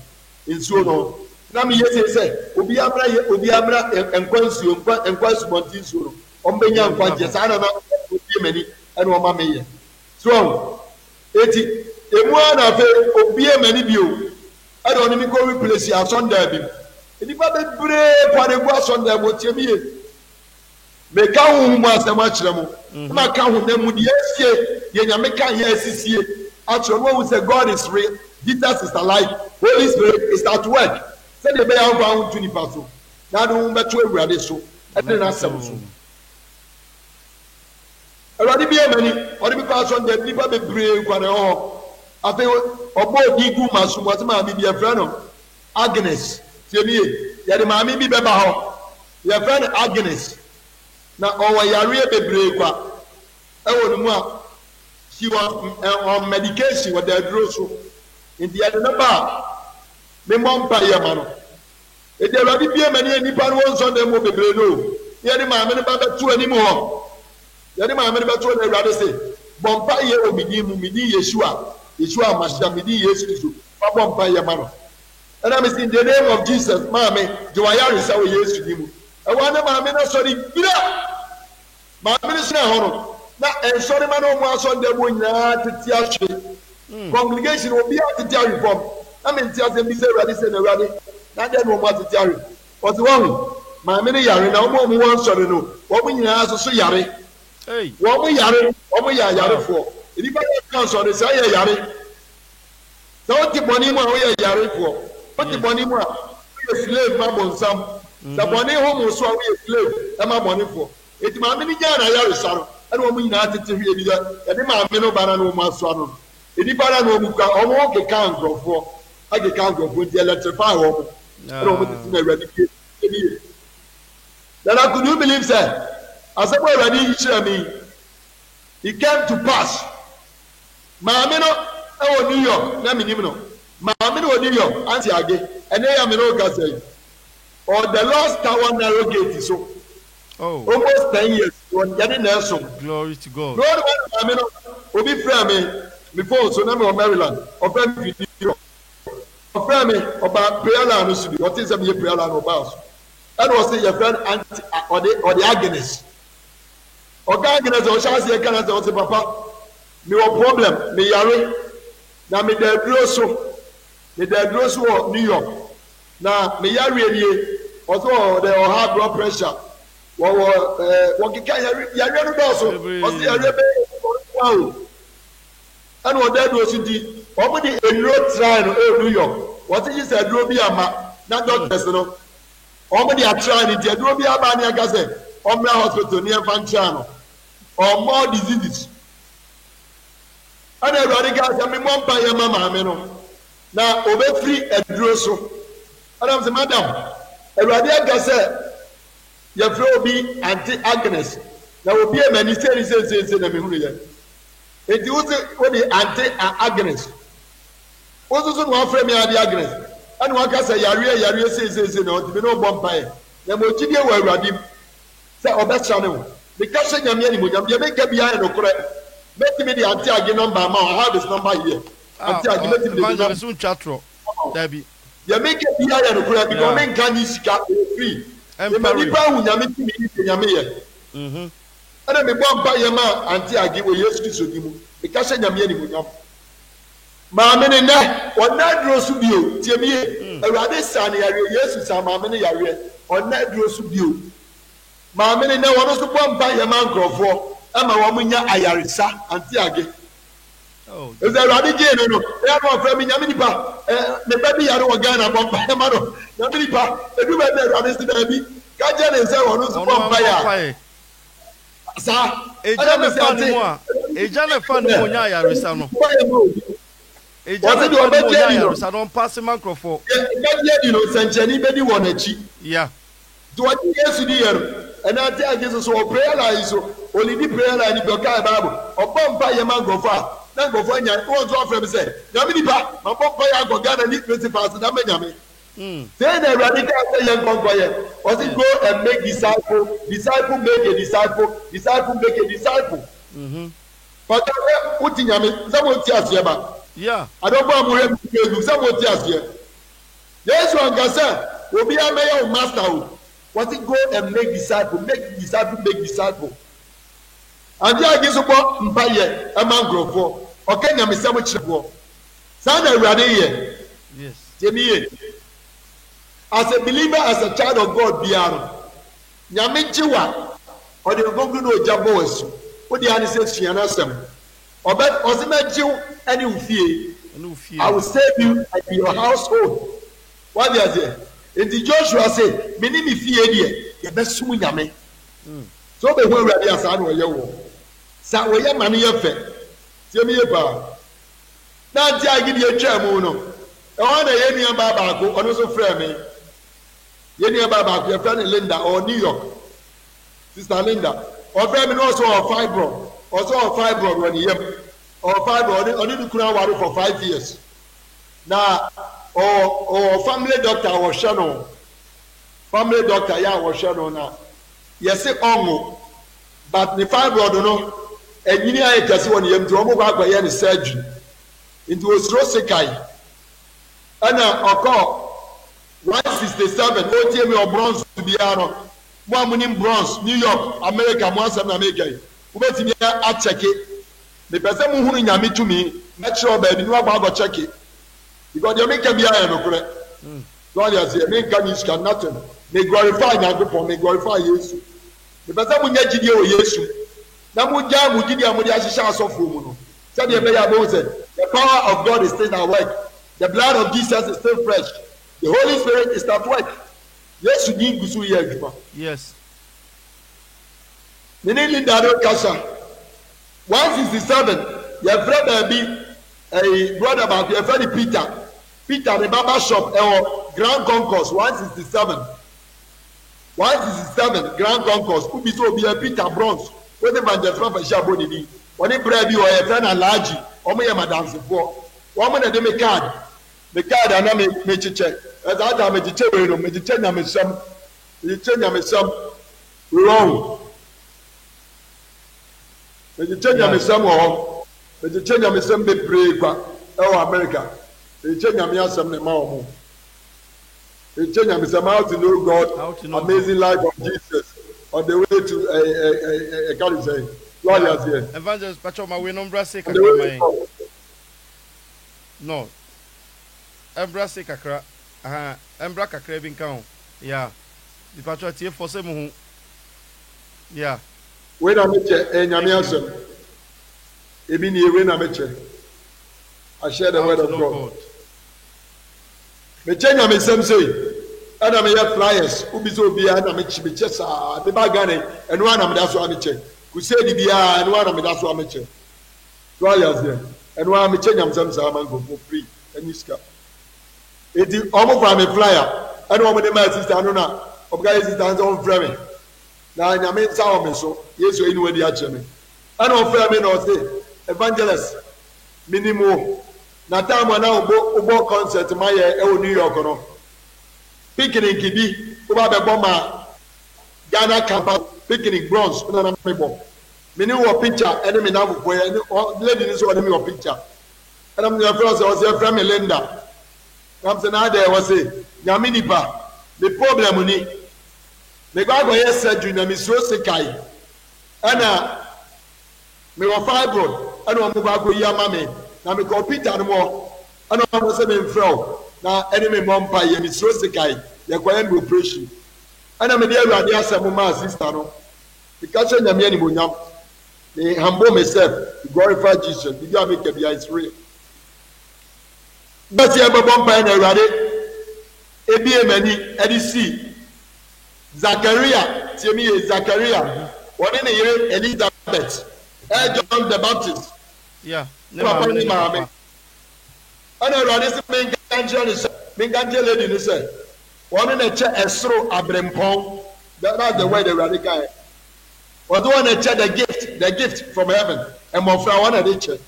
nsuo no ho na meyɛ sɛ obiara mmra nkwa nsuo nkwa nsumɔnti nsuo no wɔn bɛnya nkwa gye saa na obiara mani ɛna wɔn ma meyɛ so eti emu a na afɛ obiara mani bio ɛna ɔne mi kɔ replace asɔndaa bi nipa bebree pɔne gu asɔndaa mu tie mi yie meka ho mu asɛm akyerɛ mu ɛna ka ho na mu deɛ esie deɛ nyame ka yɛ asisie akyerɛ no wɔn sɛ God is real Jesus is alive Holy Spirit is at work sɛdeɛ ɛbɛyɛ ahofa ho tu nipa so na ade ho bɛto awurade so ɛne n'asɛm so awurade bi emani ɔde bi kɔ asɔndaa nipa bebree kɔ ne hɔ afei ɔbɔ odi gu ma so wɔte maame bi yɛfrɛ no Agnes tiemie yɛde maame bi bɛba hɔ yɛfrɛ no Agnes na ɔwɔ yareɛ bebree kwa ɛwɔ ne mu a she was on medication wɔ aduro so nti yɛde ne ba a memmɔ mpa yɛ ma no ɛdi awurade bie ma ne nipa no wɔ nsɔn dɛ mu bebree no yɛde maame no ba bɛto anim hɔ yɛde maame no bɛto na awurade se bɔ mpa yɛ wɔ midin mu midin Yeshua Mashiach midin Yesu Kristo wabɔ mpa yɛ ma no ɛna me si in the name of Jesus maame gye wayaresa wɔ Yesu din mu ɛwɔ ne maame no sɔre bira maame no sena hɔ no na ɛnsɔre ma no ɔmo asɔre dɛ mu nyinaa tete ahwe congregation obiara tete ahwe fam na me nte asɛm bi sɛ awurade sɛ na awurade na deɛ na ɔmo atete ahwe ɔte wɔn maame no yare na ɔmo wɔn nsɔre no wɔn nyinaa nso so yare wɔn yare wɔn yɛ ayarefoɔ nipa yɛ kan sɔre sɛ ɔyɛ yare sɛ ɔte bɔnne mu a ɔyɛ yarefoɔ ɔte bɔnne mu a ɔyɛ slave ma bɔ nsam sɛ bɔnne ho mu so a ɔyɛ slave ɛma bɔnnefoɔ eti maame no gyaa na ayaresa no ɛna wɔn nyinaa tete hwɛ bi dɛ yɛde maame no ba na wɔn asoa no nipa na wɔn kura wɔn keka nkorɔfoɔ akeka nkorɔfoɔ nti electrify wɔn ɛna wɔn tete na awurade bie ebi Nana, could you believe sɛ asɛm a awurade yi kyerɛ mi it came to pass maame no ɛwɔ New York na mi nim no maame no wɔ New York anti age ɛnɛ yɛ mi no kasa yi or the Lord's Tower narrow gate so almost 10 years wɔn yɛde na ɛso glory to God lord wɔn maame no obi fira mi phone so na mi wɔ Maryland ɔfɛ mi fi New York ɔfira mi ɔba prayer line no so bi ɔte sɛ mi yɛ prayer line ɔba so ɛna ɔsɛ yɛ fɛ anti ɔde Agnes ɔka Agnes ɔhyɛ aseɛ kana sɛ ɔsɛ papa mi wɔ problem mi yare na mi da aduro so wɔ New York na mi yare nie ɔsɛ ɔde ɔha blood pressure wɔkeka yare no dɔɔso ɔsɛ yare bɛ ɔrewa o ɛna ɔda aduro so di ɔmo de enuro try no ɛwɔ New York wɔte yi sɛ aduro bi ama na doctors no ɔmo de atry ne ti aduro bi aba ne aka sɛ ɔmmra hospital ne ɛfa nkyɛn no ɔmo diseases ɛna awurade ka sɛ memmɔ mpa yɛ ma maame no na obɛfiri aduro so ɛna sɛ madam awurade aka sɛ yɛfrɛ obi anti Agnes na obi emani sɛnsɛnsɛnsɛ na mehunu yɛ enti wode anti Agnes wososo na wafrɛ me ade Agnes ɛna waka sɛ yareɛ sɛnsɛnsɛ na ɔtumi na ɔbɔ mpaeɛ na ma ogyidie wɔ awurade sɛ ɔbɛkyerɛ ne wo meka hyɛ nyame animonyam deɛ meka biara yɛ nokorɛ mɛtumi de anti age number ama I have his number here anti age mɛtumi de evangelist ntwatro dabi deɛ meka biara yɛ nokorɛ bi na ɔmenka nye sika free ɛmɛ nipa ahu nyame ti mi ni nyame yɛ ɛna mi bɔ mpa yɛ ma anti age wɔ Yesu Kristo di mu meka hyɛ nyame animonyam maame ne nɛ ɔnna aduro so bio tie mi yɛ awurade sa ne yareɛ Yesu sa maame ne yareɛ ɔnna aduro so bio maame ne nɛ wɔn nso bɔ mpa yɛ ma nkorɔfoɔ ɛma wɔn nya ayaresa anti age ɛsɛ awurade gye no ɛyɛ no ɔfrɛ mi nyame nipa ne ba bi yare wɔ Ghana bɔ mpa yɛ ma no nyame nipa edu bɛ bɛ awurade si daabi kagye ne nsa wɔn nso bɔ mpa yɛ Sa. Eja me fa ni mo a. Eja na fa ni mo nya yaresa no. Eja na fa ni mo nya yaresa no pass microphone. You know, Sanchani bedi wonachi. Yeah. Do what Yesu di yero. And I tell Jesus so prayer line so only the prayer line in the Bible. Upon by a man go far. Then go for nya. Who to friend say? Yami pa. My papa ya go Ghana need 20 pass na me nyame. Say the radical say young conqueror. Was it go and make disciple, disciple make a disciple, disciple make a disciple. But what in yami? Someone tells you about. Yeah. I don't want to someone tells you. Yes, one can say, will be a mayor master. Was it go and make disciple, make disciple, make disciple? And there I guess about Mpaye, a man grow for. Okay, I'm a sandwich for. Sunday, ready here. Yes. Jimmy, as a believer, as a child of God, Biano, Yamichiwa, or the Goguno Jabos, what the answer is, Shianasam, or bet Osimachu, and you fear. I will save you and your household. What is it? And the Joshua said, many me fear ye, the best swing yame. So the whole ready as I know you. So we have money effect. Tell me about. Now, I give you a chamuno. I want a Yenia Babaco, and also frame me. Yenia Babaco, your friend Linda, or New York. Sister Linda. Or frame also a fibro. Also a fibro when you or fibro, only to Kuna for 5 years. Now, or family doctor was Shannon. Family doctor, yeah, was Shannon now. Yes, ongo. But the fibroid, no, and you know, just one year to almost by any surgery into a Rosekai. And a call 167, OTM or bronze to be out. One winning bronze, New York, America, once America. Who bet me at check it. The person who is to me, not sure, baby, you are about to check it. Because you make a be iron, correct? God has said, make Ganesh can nothing. May glorify Nagpo, may glorify Jesus. The person who get you, Yesu. Namuja, Mudia, Mudia, Shas of Fumu. Said the power of God is still at work. The blood of Jesus is still fresh. The Holy Spirit is at work. Yes, you need Gusu Yagba. Yes. Meaning that Kasha. 167, your brother be a brother about your friend Peter. Peter, the barber shop, Grand Concourse, 167. 167, Grand Concourse. Who be so be a Peter Bronze. When the man just from Shaboni, when he brave you or a friend and large, or me, Madame Sifo. One minute they make card. The card and I make a check. As I have a check, make a check, I'm some. You change I'm some wrong. Make a check, I'm some wrong. Make a check, I'm some big break. Oh, America. They change me some more. They change me some how to know God, amazing life of Jesus on the way to a can say. Lawyers here. Evangelist Pacho, my way number 6. No. Embra se kakra. Aha, embra kakra bin kan. Yeah. The Pacho tie for se mu. Yeah. We na meche enyame asem. Ebi ni we na meche. I share the word of God. Me change me sem say. Ana me ya flyers. Ubi so bia na me chiche sa. Me ba gane enu ana me da so ameche. Kusedi bia enu ana me da so ameche. Lawyers here. Enu ana me change am sem sa man go for free. Any scar. Eti omo for me flyer. Enu omo de my sister anu na. Obuga sister anu on frame. Na nyame nsa o me so. Yesu enu we di a che me. Anu on frame me na o say evangelist minimum na time na ubo concert ma ye e New York no picnic bi uba be bomba Ghana campus picnic bronze na na me bom mini wo picture ene me na fufu ye lady ni so ene me wo picture and am your friend was your friend Linda am say na there was say nyame nipa the problem ni me go ye surgery na me so sekai ana me wo fibroid ana mo go yi ama me na me computer no mo ana mo se me mfrɛ na ene me mompa ye me so sekai ye kwaya me operation ana me dey awurade asɛm ma sister no because nyame ani monyam me humble myself to glorify Jesus the God make be is real but ye be bompa na awurade ebi emani edi si Zachariah tie me Zachariah One in the Elizabeth, John the Baptist. Yeah. Papa ni maame. And I run this main country lady say, one in a chair esro abrempong. That's the way the radical. What one a chair the gift from heaven, and more for one of the chair.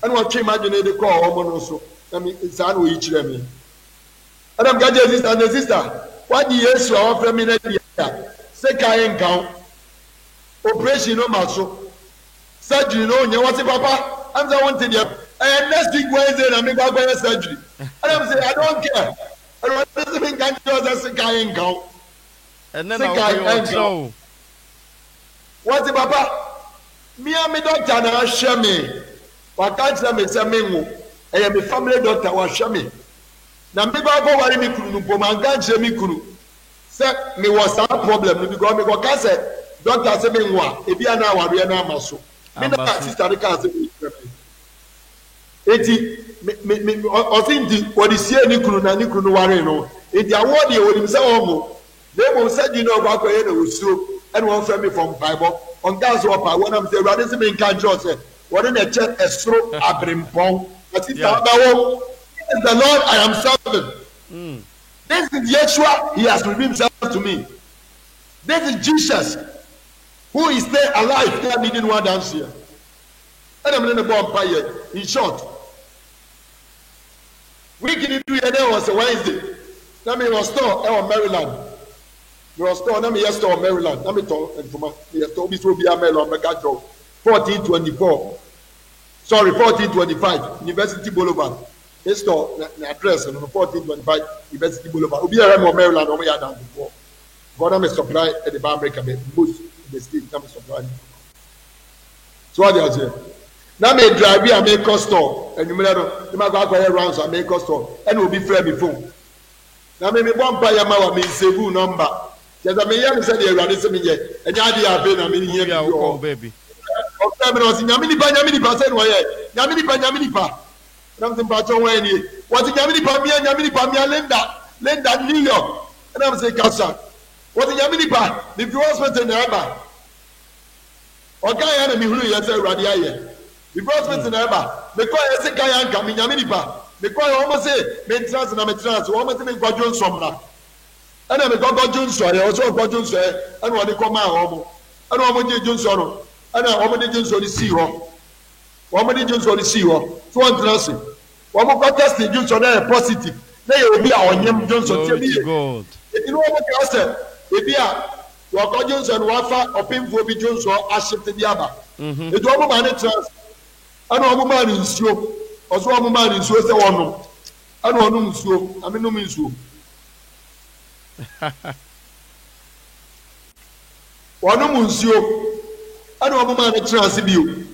And what you imagine the call woman also. I mean, it's an each me. And I'm got sister and the sister. What years you are from me? Say, I count. Operation no muscle. Surgery no, you want to papa? I'm the one to you. And next week Wednesday, I'm going to go surgery. And I'm saying, I don't care. I don't think I know that's a guy in count. And then I'll go. What's the papa? Me and my doctor now share me. What can't tell me? Say me. I am a family doctor. What share me? Now me go worry me kunu. Poman can't share me kunu. Say me was some problem because me go cancer. Doctor say me nwa. Ebi ana worry na amaso. Me na sister dey cancer me. Eti me o think the what is here ni kunu na ni kunu worry no. Eti award ye wonim say omo. They will say you know about ko na osuo. And one friend me from Bible on God's word when I'm saying rather me can't just say what in the church esro abrimpong. But it's about the Lord I am serving. This is Yeshua, he has revealed himself to me. This is Jesus who is there alive, there needing one dance here. And I'm in the bomb fire. In short, we can do it. There was a Wednesday. That means was store in Maryland. Your store, let me yes store Maryland. Let me talk and from yes store this will be a Maryland Mega 1424. Sorry, 1425 University Boulevard. This store the address on 1425 University Boulevard. We'll be around Maryland or we are down before. God I'm a supply at the bar breaker most in the state. I'm a supply. So what they say? Now me drive here, I make a store, and you may not go around so I make a store, and we'll be fair before. Now me bomb by your mouth, me save number. Yes, I mean, you said the radis me yet, and you have been a mini here, baby. Of time, I was in Yamini percent, Yamini pa. Something about your way. What's in Yamini Pamia, Linda, New York. And I'm saying, Casa. What's in Yamini pa? If you was in the Abba. Okay, enemy who you say, Radia. The prospect in the Abba. The call is a guy coming Yamini pa. The call almost say, Matrans and Amatrans, almost make what Jones from now. And I'm a God Jones, I also got Jones, and what they come out. And I'm going to Jones, and I'm going to Jones on the sea. One minute Jones on the sea. So I'm trusting. One more testing Jones on a positive. They will be our name Jones on TV. You know what I said? If you are God Jones and Wafa or Pim will be Jones or Aship to the Abba. It was a man trust. And one man in slow. Also, one man in slow. I don't know so. I mean, no means so. One monsieur, I don't know man transibute.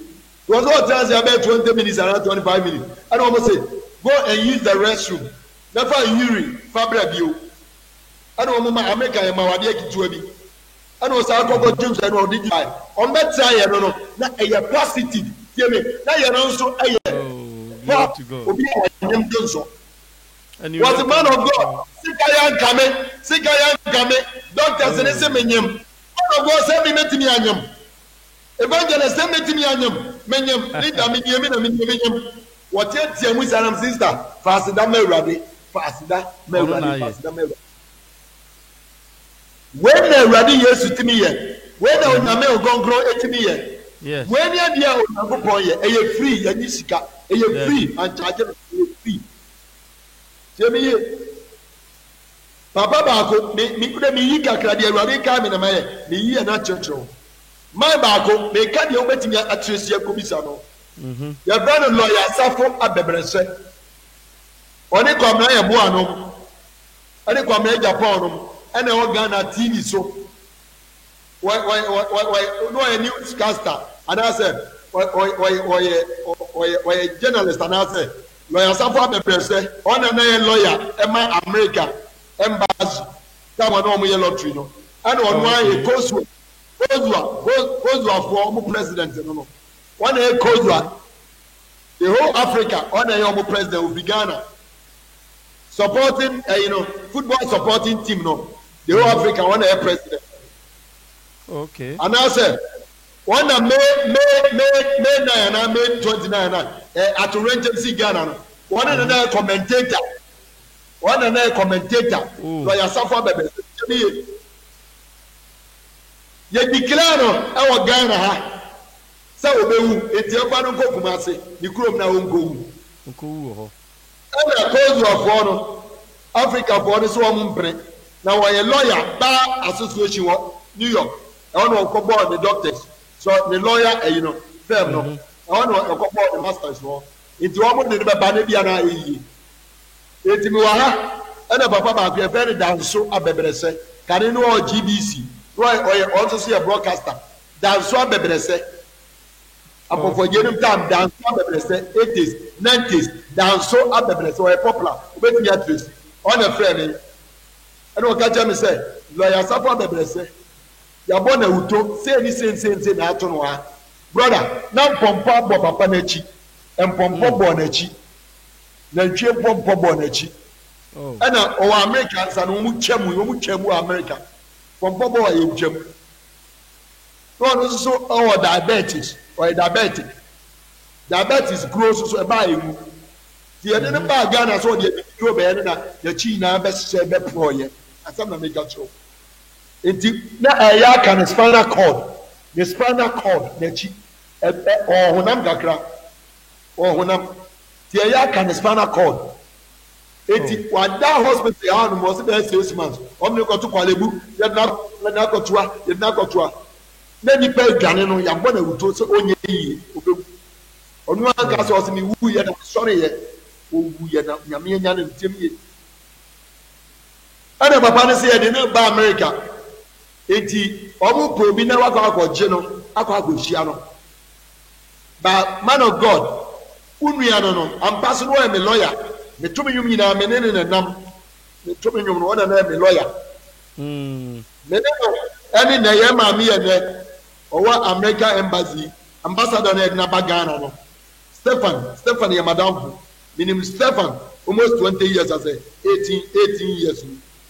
Was all times about 20 minutes around 25 minutes. I don't say go and use the restroom. Never urine, fabric you. I don't know my America and my idea to me. I know South James and all did I. On that side, I don't know. Now a positive. Hear me. Now you're also a to go. And you was a man of God. Sikayan Kame. Doctors and SMNM. Man of God send me to me anyam. Evangelist send me to me anyam. Menyam. Linda me. What yet you with Salam sister? Fasida Meradi. When they ready yes to me yet. When they will not go grow to me yet. Yes. When you are there, you are free. And you are free and charge free. Papa Bako, me could be Yika Cladia Radica in a man, the year not church. My Bako, they can't be opening at Tricia Comisano. Your brother lawyer suffer at Bebrese. On a Comrade Buano, and a Comrade Japan, and an organ TV so. Why, no, a newscaster, and I said, why a journalist, and I said, lawyer suffer the press on a lawyer Emma America embassy that one no more lottery no and on one Kozua for president no one Kozua the whole Africa on a president of Ghana supporting football supporting team no the whole Africa one a president Okay. And I said, one of May 9 and May 29 at the Rangers Ghana. One another commentator. Lawyer Safa Bebe. Ye declare our Ghana ha. So Obewu, it's your father Kumasi, the Krum now go. And I told you of one Africa for this one. Now, a lawyer, Bar Association, New York. I want to call the doctors. So the lawyer, you know, fair no. I want to call the masters law. It's one of the Banabiana. It's Muaha, and a papa be a very dance so a beberese. Can you know GBC? Right, or also see a broadcaster. Dance so a beberese. Upon for getting time, dance so a beberese, 80s, 90s, dance so a beberese, or a popular, with the actress, on a friend. And what can I say? Lawyer Safa beberese. Yabona uto say ni sense na ato no ha brother na mpompo bo papa na chi mpompo bo na chi na ntwe mpompo bo na chi ana o America sa no mu twemu America mpompo bo ye twemu no so o diabetes or diabetic grows so e ba egu ti e ne ba Ghana so de do be ne na ya chi na be se be pro ye asam na make show. Na aya kan spinal cord na chi honam kakra honam ti aya kan spinal cord eti wada hospital ya no mo se be 6 months omni ko to kwalebu ye na kotua na ni pe dwane no ya bo na wuto se onye yi obewu onu aka so se mi wu ye na sorry ye owu ye na nyame nya na ntem ye ana papa ne se ye de na ba America. Eti omu probi na wakọ no akọ no but man of God unua no ampa so no am lawyer me to me nyum nyina me ne nam me to me nyum no na me lawyer me ne no ani na ye ma me ye ne owa American embassy ambassador na Ghana no Stefan ye madam minim Stefan almost 20 years as a 18 years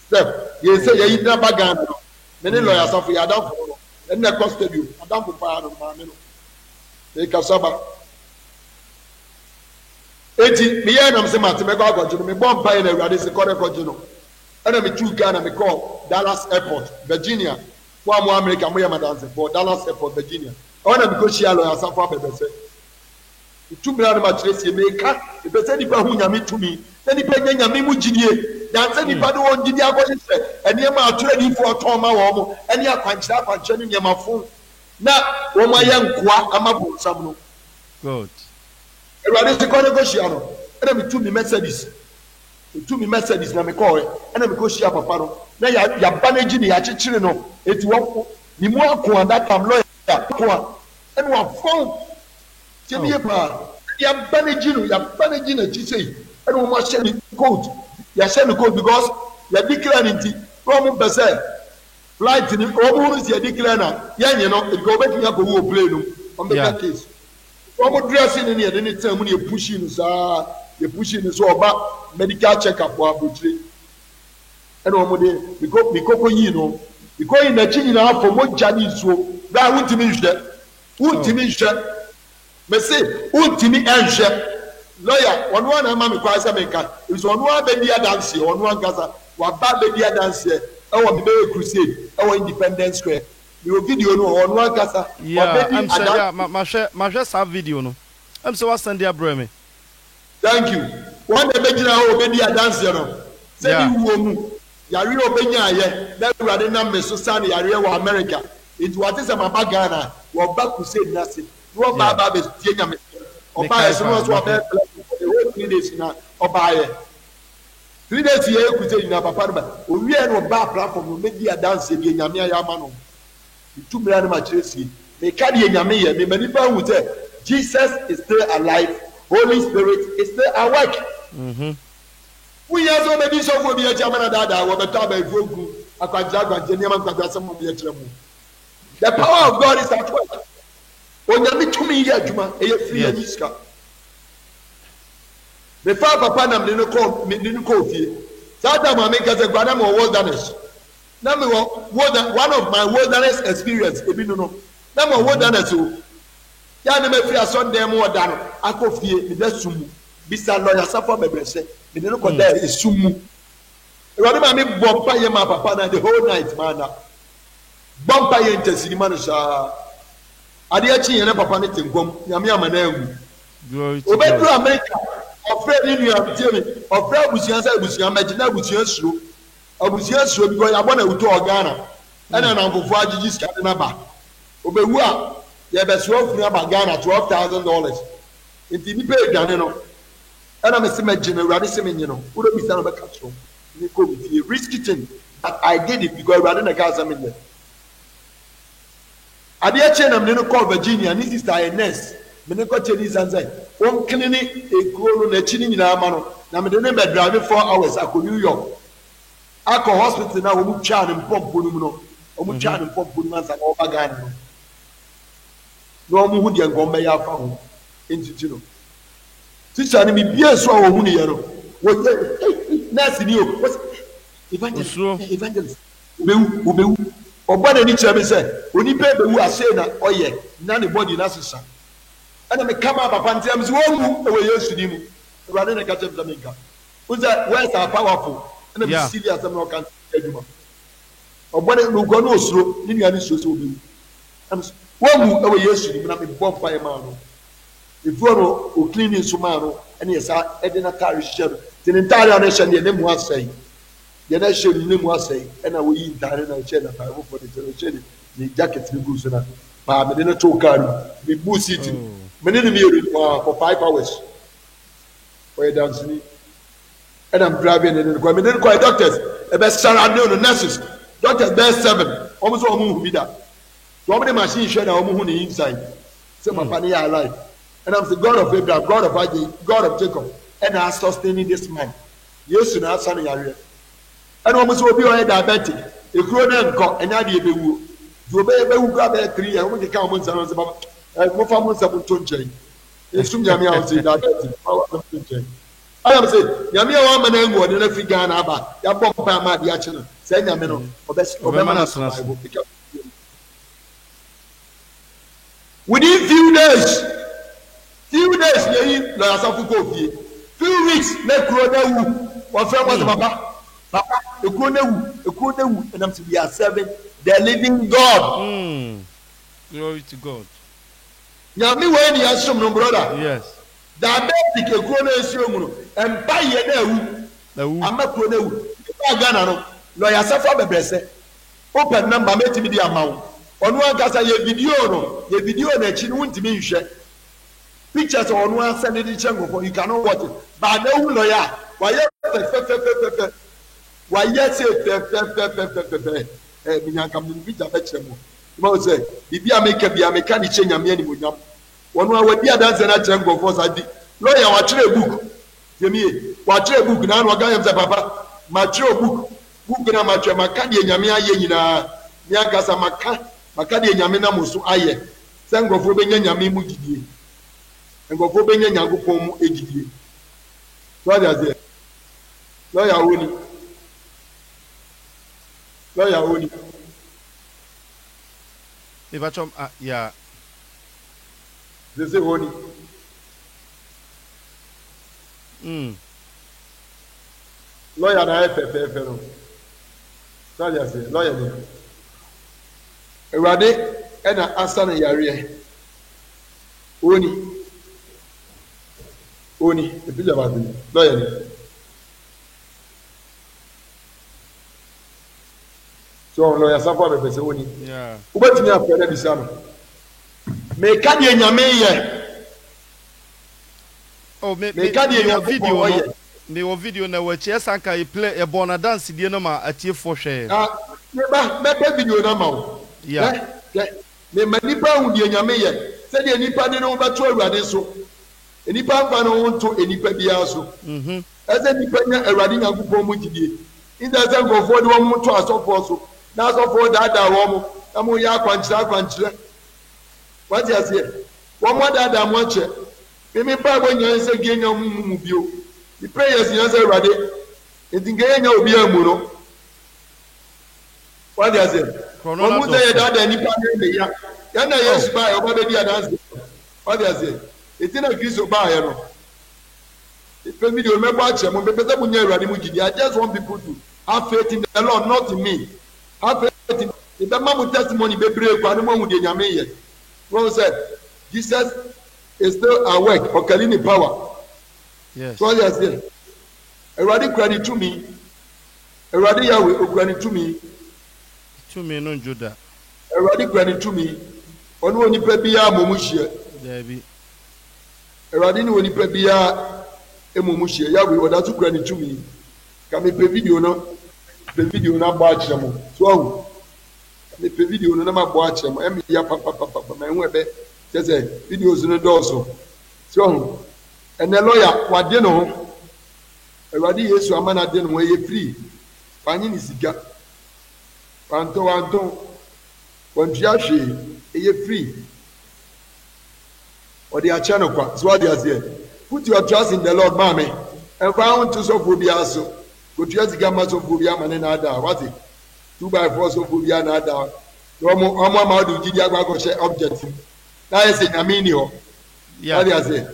Steph ye say ye na Ghana no many lawyers of you Adam for and the custody Adam for power of Mamino. They can saba. 80 me and I'm saying, me bomb pie in a radis correct. And I'm 2 Ghana, me call Dallas Airport, Virginia. One more American, we are dancing for Dallas Airport, Virginia. I want to go share lawyers of Papa. 2 million much less you make cut. If they say, who to me, then he pay Yamimu Ginie. That's anybody who did the and you are trading for a Toma, and you are concerning your phone. Now, oh my young qua, I'm a some good. And I'm to me Mercedes. To me Mercedes, na me call it, and I'm go share Papa. Now you're managing the children. It's one, the more that I'm lawyer, and one phone. Tell me about you're managing a GC, and we must send the code. You send the code because you're declaring it. From flight in almost you're declaring, you know, it go back in your plane on the case. From dressing in here, then it's when you're pushing is so about medical checkup for arbitrary. And one day, because you know, because in the chin now for what Chinese so that won't mean that. Won't mean that. Me say, ultimi enje lawyer one ama me kwasa menka is one be dia dance one gaza wa ba be dia dance e wo be crusade e wo Independence Square you video no one gaza yeah I'm saying yeah ma share some video no I'm say what send dia bro me thank you one be gina wo be dia dance no say ni wo mu yare obenya aye na urade na me so sa na yare wo America it what is my Ghana wo ba crusade na say what Baba is Tianya? Oba is not what the whole 3 days now. Oba 3 days here, you could say in a papa. We are no bar platform, maybe a dance again. Yamia Yamano. 2 million matches. They carry Yamia. Many people would say Jesus is still alive, Holy Spirit is still awake. We are so many so for the German Dada, what the Taba Vogu, Akajaga, Geniaman Kagasam of the Tremu. The power of God is at work. Onyame tumi ye adwuma eye free aniska me fa papa nam ne no call fie sada ma me kaze gbana mo wilderness na me one of my wilderness experience ebi no na me wilderness o ya na me fi asonde mo oda no akofie me da sumu bisa lawyer safa bebrese me de no ko da esumu ewade ma me bompa ye ma papa na the whole night man na bompa ye intensity man sha ade achi ye na papa ne tenkom nyame amana agu obedru America ofre ni nu amtie me ofre abusuan sa abusuan magina abusuan suro because yabona uto Ghana ena na mfofo agigi skade na ba obewu a ye be so ofuru aba Ghana $12,000 enti ni pay dwane no ena me se magina urade se menye no wo do bisa no be katro ni ko bi risky thing but I did it because urade na ka asem menye ade a che na me no call Virginia ni sister Ines me ne ko che ni zanzai won kini ekuro no na chi ni nyina ama no na me de ne be drive 4 hours akọ New York akọ hospital na wo mu twa ne mpompo no mu no o mu twa ne mpompo no ansa na oba Ghana no no mu hu de ngombe ya fa ho entiti no teacher ni mi bia so a wo hu ne ye no wo nurse ni o evangelist obewu oba na ni kire me se oni pe bewu ase na oye na ne body na sesa ana me kama papa ntem so wo mu e we Yesu ni mu urade na ka chepta me nka uza where's our powerful and be serious am no kan aduma ogbone nugo no osuro ni nua ni so obi am wo mu e we Yesu ni na me bompa e ma no efu no o cleaning so ma no ene yesa e de na tare share tin tare na share ne mu asai ye na share ni mu asai e na wo yi tare na share na tare for the share ni jacket ni go so na pa me de na chokaru me bu city me ne me yeri for 5 hours for dancing. And I'm driving in the car. I mean, doctors, the best surrounding nurses, doctors, best 7, almost all who be that. So, how many machines share now who inside? Say, my family are alive. And I'm the God of Abraham, God of Isaac, God of Jacob, and I'm sustaining this man. Yes, and I'm standing area. And almost will be all diabetic. A grown and and I did a woo. You obey who grab 3 and when they come on some about more famous about Tunche. It's soon Yami out say diabetic. I am saying, Yamia woman and wood in a figure about ya bomb by my diachino. Say Yamino, or best within few days, ye la Safuko, few weeks, make Roda or famous Papa, a Kunewu, and I'm to be a servant, the living God. Glory to God. Yami, when you have some brother. Yes. Diabetic a grown issue and buy ye I'm a grown Ghana. Lawyer Safa Bebrese. Open number made me the amount. On one case, a video and a chin won't be share. Pictures on one send it channel for you cannot watch it. But no lawyer. Why, yes, Minakam Vita Betchemo. Mose, if you are making be a mechanic change a minimum. One hour, dear dance and I go for Sadi. Lawyer, watch a book. Yemi, watch a book now. What guy papa? Mature book. Book na mature Macadi and Yamia Yenina. Yakasa Macadi and Yamina Musu Aye. Sango for Benya Yami Mugidi. And go for Benya Yago Pomo Egidi. What is it? Lawyer Winnie. Lawyer Winnie. If I come, yeah. They say honey. Lawyer na FFF no. Sorry I say lawyer ni. Ewade na answer na yare. Oni. E bi jaba bi. Lawyer ni. So lawyer Safa be say oni. Yeah. Ubetimi afere bi sa no. Me ka de nyame ye. Oh, me video no. Me wo video na we che sanka e play e bona dance die no ma atie fo hwe. Me video na ma wo. Yeah. Me manipa hu de nyame ye. Se de nipa de no beto awurade so. Nipa fa no wonto nipa bia so. Ese nipa nya awurade nyankopon mu gidie. Inda se ngofo de wo mu to asofo so. Na asofo dada wo mu. Na mu ya kwankyira. What you say? One more that mo che. Me Bible nyan se genya mu bio. The prayers nyan se rade. E dinga nya obi amu no. What do you say? Omu say that any part de ya. Ya na yes buy oba be dia dance. What do you say? Etina Kristo buy no. If video me ba che mo be pese munya Awurade mu gidi. I just want people to have faith in the Lord, not in me. Have faith in the Bible testimony be brave kwa no mu de nyame ye. One said Jesus is still awake for Kalini power. Yes. So yes, yes. Awurade credit to me. Awurade Yahweh credit to me. To me no Judah. Awurade credit to me. Onu onipa bia momuhie. There be. Awurade ni onipa bia emomuhie. Yahweh oda to credit to me. Ka me pe video no. Pe video na bo a kire mo. So ahu. Ka me pe video no na ma bo a kire mo. Em ya papa ma hu ebe. Say videos no do so. So ahu. Ene lawyer wade no ho. Awurade Yesu amana de no ye free. Panyi ni sika. Wanto wantua hwe ye free. Odi a channel kwa. So what they say? Put your trust in the Lord, mama. And found to so phobia so. Go to your sika so phobia man na ada. What it? 2x4 so phobia na ada. Omo ma do gidi agba go share objective. Na say nyame ho. Yeah. What they say?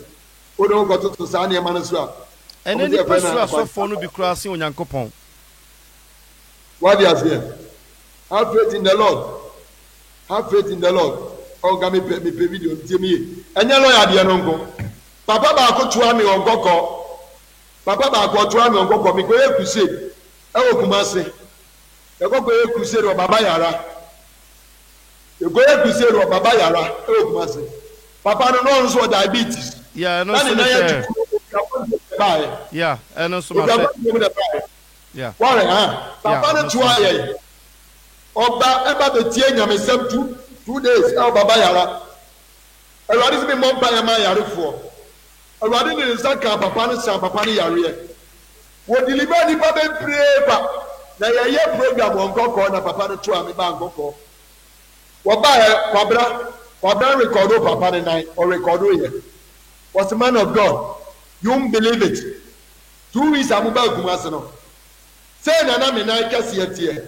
Odo go to sa na man so a. And then the person so for no be crossing Onyankopon. What they say? Have faith in the Lord. Have faith in the Lord. Oh, gami pe video timi. Enye lawyer de no nko. Papa ba ko tua mi onkoko. Papa ba ko tua mi onkoko mi ko e crusade. E wo Kumase. E ko e crusade o baba yara. E ko e crusade o baba yara. E wo Kumase. Papa no so diabetes. Yeah, no so say. Yeah, and also my. Yeah. Why Papa no tua ye. Oba eba be tie nyame sem 2 days e baba yara. Awurade se me mompa ya ma yare fo. Awurade ne nzaka papa no san papa no yare. Wo deliver ni pa be brave. Na ye program onkoko na papa no to am ba onkoko. Wo ba kwabra record papa no nine or record ye. Was the man of God. You won't believe it. 2 weeks amuba Kumase no. Say na me nine kase ye.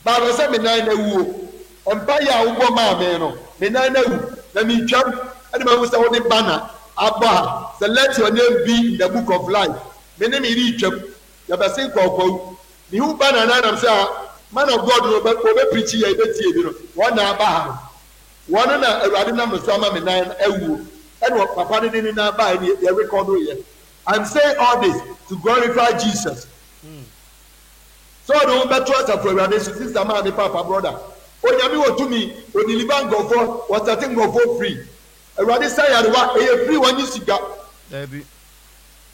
Ba say me nine na wuo. Empire ugo ma me no. Me nine na wu. Na me twam. And the man say what the banner. Abba. Say let your name be in the book of life. Me name iri twam. Ya ba say kwakwa. Me hu banner na am say man of God no be preach here be tie bi no. One na aba. One na Awurade na me so ama me nine ewu. And what papa didn't na ba ni the record here. I'm saying all this to glorify Jesus. So don't be trust for Awurade sister man the papa brother. Onyame wo tumi o deliver go for what I think go for free. Awurade say yarewa e free one sika. There be.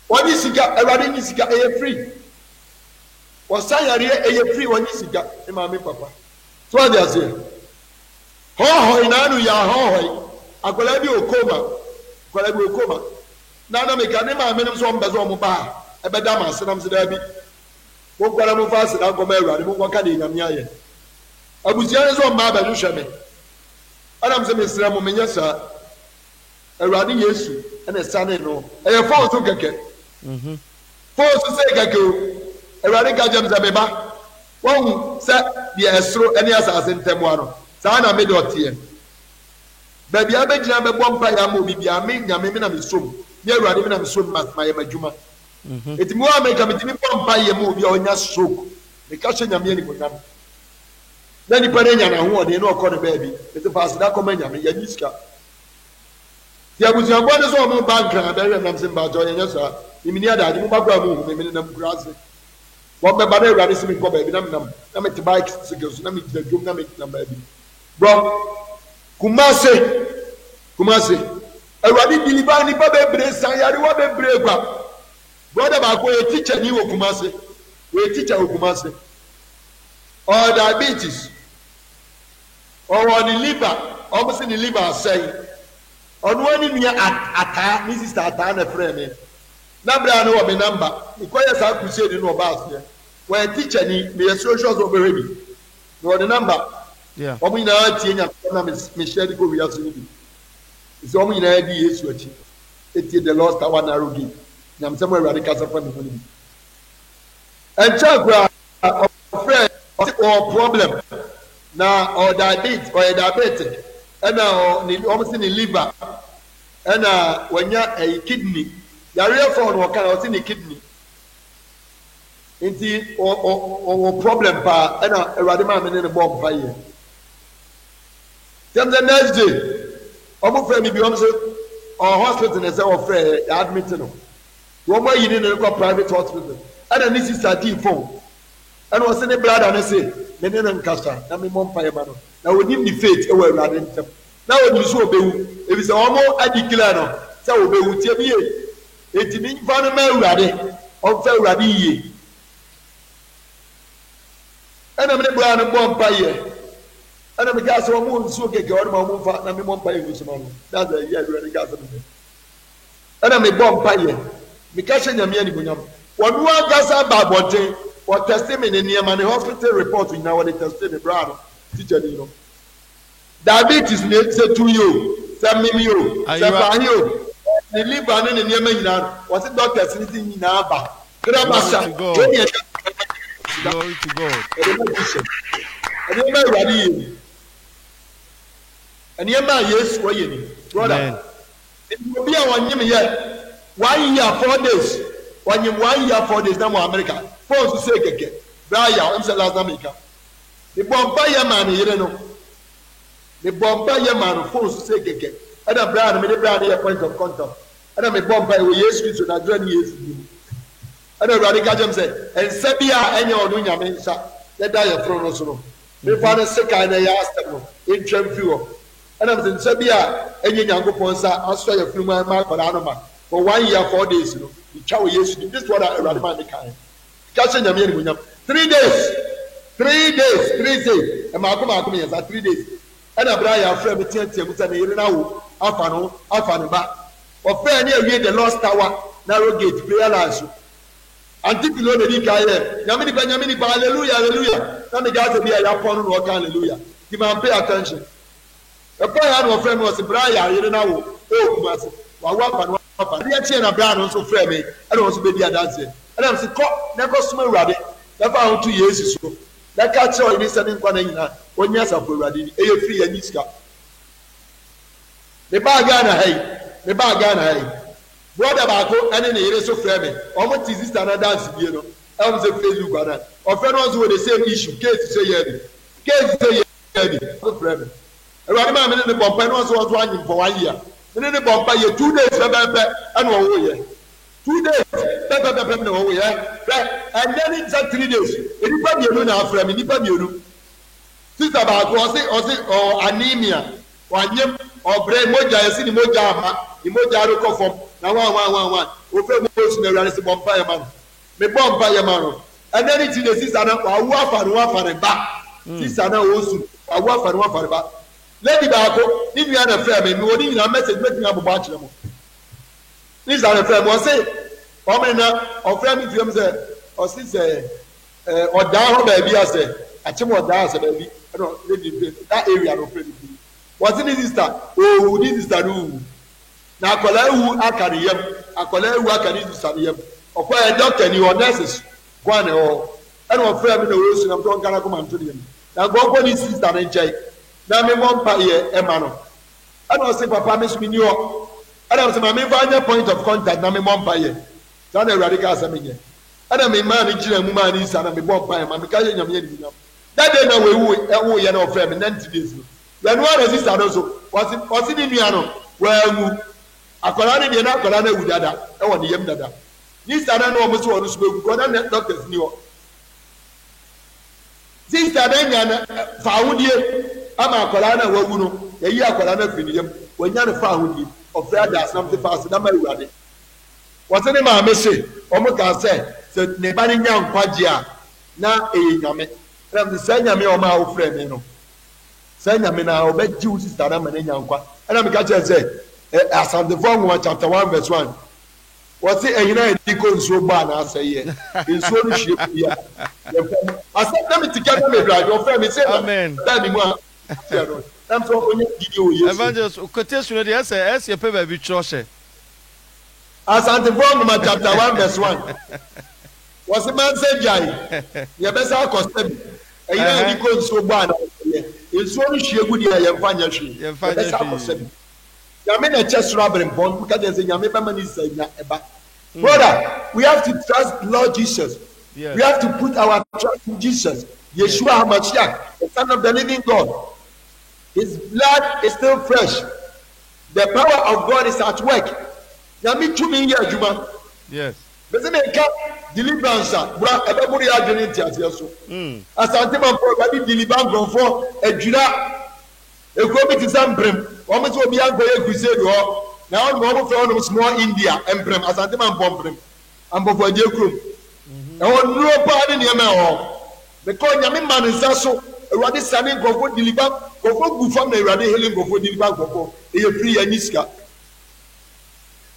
One sika Awurade ni sika e free. O say yare e free one sika e ma me papa. So what they say? Ho ina anu ya ho. Akola bi okoma. Akola bi okoma. Na me ka ne ma me so mbezo mo ba. E be da ma senam se da bi. Mo kwara mo fa se da ko ma Awurade mo kwaka de nyame aye. Abuziane so ma ba hwehwe me. Adam se me sra mo menya sa. Awurade Yesu ene sane no. E ye fo so keke. Fo so se keke o. Awurade ka jam za be ba. Won se de esro ene asase ntemo ano. Sa na me do tie. Ba bia be gina be bom pa ya mo bibia me nyame me na me som. Ni Awurade me na me som ma ye madwuma. Eti mo America me timi bom pa ye mo bia onya stroke. Me ka hwe nyame ni bonam. Na ni pare nya na ho ode no okọ ne baabi. Eti pass da kọma nyame ya niska. Ti abuzu agbo ne so mo bank na be nam se mba jo nya so. Ni mini ada mo bagwa mo me nam grase. Wo be ba na Awurade se me kọ baabi na me te bike sikes na me gida dwom na me na baabi. Bro Kumase Awurade deliver ni ba bebre san yare wa bebre kwa. Brother ba ko e teacher ni wo Kumase. We teacher wo Kumase. Or diabetes. Or on the liver, almost in the liver say. On one in ata, Mrs. Ata na friend me. Nabra no be number. Ikoya sa crusade no about here. When teacher ni me social so be ready. No the number. Yeah. Omo ina tie nya na me share the go we aso ni. Is omo ina di Yesu achi. Etie the lost one narrow gate. Nyam se mo Awurade kasa fa me ho ni. En chakra friend or problem na or diabetic ɛna ni ɔmo si ni liver ɛna wɔnya kidney yàrá fɔ ɔno ɔka ɔsi ni kidney nti ɔwɔ problem paa ɛna awurade maa mi ne bɔ mpa yɛ then the next day ɔmo fɛ mi bi ɔmo sɛ hospital ne sɛ ɔfrɛ yɛ admit no wɔn ayi ne kɔ private hospital ɛna ne sista di phone ɛna ɔsi ne brada ne se ne ne nkasa na mi mɔ mpa yɛ ma no na onim ni faith ɛwɔ awurade ntɛm na onim so obewu ebi sɛ ɔmo adi clear no sɛ obewu tie bi yie eti mi nfa no ma awurade ɔnfɛ awurade yie ɛna mi ne brada no bɔ mpa yɛ. ɛna mi kaa sɛ ɔmo nsuo keke ɔno ma ɔmo nfa na mi mɔ mpa yɛ nsuo ma no that's the year ɛwurade kaa sɛ mi sɛ ɛna mi bɔ mpa yɛ mi ka hyɛ nyamia ni bonyam wɔn ankasa ba abɔnten wɔtɛste mi ne nneɛma ne hospital report nyinaa wɔde tɛste ne bra no teacher ni no diabetes ne sɛ tu yi o sɛ mimi o sɛ fahi o ne liver ne ne nneɛma nyinaa no wɔsi doctors ne ti nyinaa ba kirama sa wɔn yɛ glory to God ɛnneɛma awurade yɛ ni nneɛma a yesu wɔyɛ ni brother obi a wɔnyim yɛ 1 year 4 days wɔnyim 1 year 4 days na mo america phone so say kɛkɛ braya ɔm sɛ last america ne bɔmpa yɛ maa ne yere no ne bɔmpa yɛ maa no phone so say kɛkɛ ɛna braya no me ne braya no yɛ point of contact ɛna me bɔmpa yɛ wɔ yesu kristo na adura ne yesu bi mu ɛna awurade ka kyɛm sɛ nsa bi a ɛnyɛ ɔno nyame nsa yɛda yɛ foro no so no mefa no sekan na yɛ asɛm no ɛntwam fi hɔ ɛna mesɛ nsa bi a ɛnyɛ nyankopɔn nsa asɔ yɛ funu mu ma akɔdaa no ma for 1 year 4 days no etwa wɔ yesu dim this is what awurade ma ne kae ka hyɛ nyame animuonyam 3 days 3 days ɛmaako mmiɛnsa 3 days ɛna bra yɛ afrɛ me teatea mu sɛ ne yere no awo afa ne ba ɔfrɛ ne awie the lost tower narrow gate prayer line so antipilo na di ka yɛ nyame nipa hallelujah na me ga sɛ bi a yɛapɔ no na ɔka hallelujah di ma pay attention ɛpɔ yɛ na ɔfrɛ me ɔse bra yɛ ayere no awo ɔkum ase wawo afa no afa ne yɛkyeɛ na bra no nso frɛ me ɛna ɔnso bɛdi adanseɛ ɛna mse kɔ na ɛkɔ soma awurade nafa ahoto yesu so na ka kyerɛ ɔyene sɛ ne nkwa no nyinaa ɔnyɛ asafo awurade ni ɛyɛ firi yɛ nyi sika me baa ghana ha yi brother baako ɛne ne yere so frɛ me ɔmo ti sister na dance bie no ɛwɔm sɛ facebook ana ɔfrɛ no nso wɔ the same issue case sɛ yɛ ni ɔso frɛ me awurade maa me ne ne bɔmpa no nso ɔso anyim for 1 year me ne ne bɔmpa yɛ 2 days pɛpɛpɛ ɛna ɔwɔ yɛ 2 days pɛpɛpɛpɛ na ɔwɔ yɛ fɛ ɛnɛ ne nsa 3 days nipa mienu na afrɛ me nipa mienu sister baako ɔse anemia wanyem ɔbrɛ mogya yɛsi ne mogya ama ne mogya rekɔ fam na wan ofe mo osu na awurade sɛ bɔ mpa yɛ ma no me bɔ mpa yɛ ma no ɛnɛ ne ti de sisa na wawo afa ne ba sisa na osu wawo afa ne ba lady baako ne nua na frɛ me wɔ ne nyinaa message mɛtumi abobɔ akyerɛ mo ne sisa na frɛ me ɔse ɔme na ɔfrɛ me fiam sɛ ɔse sɛ ɔdaa hɔ baabi asɛ akyem ɔdaa asɛ baabi ɛna lady that area no frɛ me wɔse ne sister owu ne sister no owu na akwadaa ewu aka ne yam akwadaa ewu aka ne sister ne yam ɔkɔ yɛ doctor ni ɔ nurses kwan na ɛwɔ ɛna ɔfrɛ mi na ɔyɛ osu na mo tɔ nkana kɔma nto ne yam na nkɔkɔ ne sister ne nkyɛn na mi mɔ mpa yɛ ɛma no ɛna ɔsi papa mi so mi ni hɔ ɛna ɔsi maame nfa anya point of contact na mi mɔ mpa yɛ saa na awurade ka asɛm nyɛ ɛna mi maa ne gyina mu maa ne nsa na mi bɔ mpa yɛ ma mi ka yɛ nyame yɛ ne nyam that day na wɔewu ɛwu yɛ na ɔfrɛ mi 90 days no yɛn wa na sister no so ɔsi ne nua no wɔawu akwadaa ne deɛ na akwadaa no awu dada ɛwɔ ne yam dada sister no na wɔn so wɔn so awu kɔ na doctors ni hɔ sister no nya na fa ahodie ama akwadaa no a wawu no yɛyi akwadaa no afiri ne yam wɔnya no fa ahodie ɔfrɛ ada asam te fa ase na ma awurade wɔte ne maame se wɔn ka sɛ ne ba ne nya nkwagye a na ɛyɛ nyame ɛnam sɛ sɛ nyame a wɔn a wɔfrɛ me no sɛ nyame na ɔbɛgye wo sister no ama ne nya nkwa ɛnam ka kyerɛ sɛ Asantefo Nwoma chapter 1 verse 1 wɔsi ɛyina yɛdi ko nsuo bɔ anaasɛ yɛ nsuo no hwie bia asɛ na mi tika na mi bra ɔfrɛ mi sɛ na ni mu a tiɛ no ɛm sɛ onye didi o yesu evangelist kote sunu de ɛsɛ pɛ baabi twerɛ hyɛ Asantefo Nwoma chapter 1 verse 1 wɔsi mansɛ gyae yɛbɛsa akɔ sɛbi ɛyina yɛdi ko nsuo bɔ anaasɛ yɛ It's only she a good year, you find your she. You find your she. Yamina chest rubber and bond because there's a Yamima is a brother. We have to trust Lord Jesus. Yes. We have to put our trust in Jesus. Yeshua HaMashiach, the Son of the Living God. His blood is still fresh. The power of God is at work. Yami chumi ya juma. Yes. Doesn't it come deliverance? Bra, everybody are doing it as well. As I tell my brother, deliverance for a Judah. A group is Ambrem. Almost will be a great crusade. Now I'm going from small India, Embrem, as I tell my bombrem. I'm before the group. I want no pardon in your because Yamin man is also a radi standing go for deliver, go for good from the radi healing, go for deliver, go for a free and niska.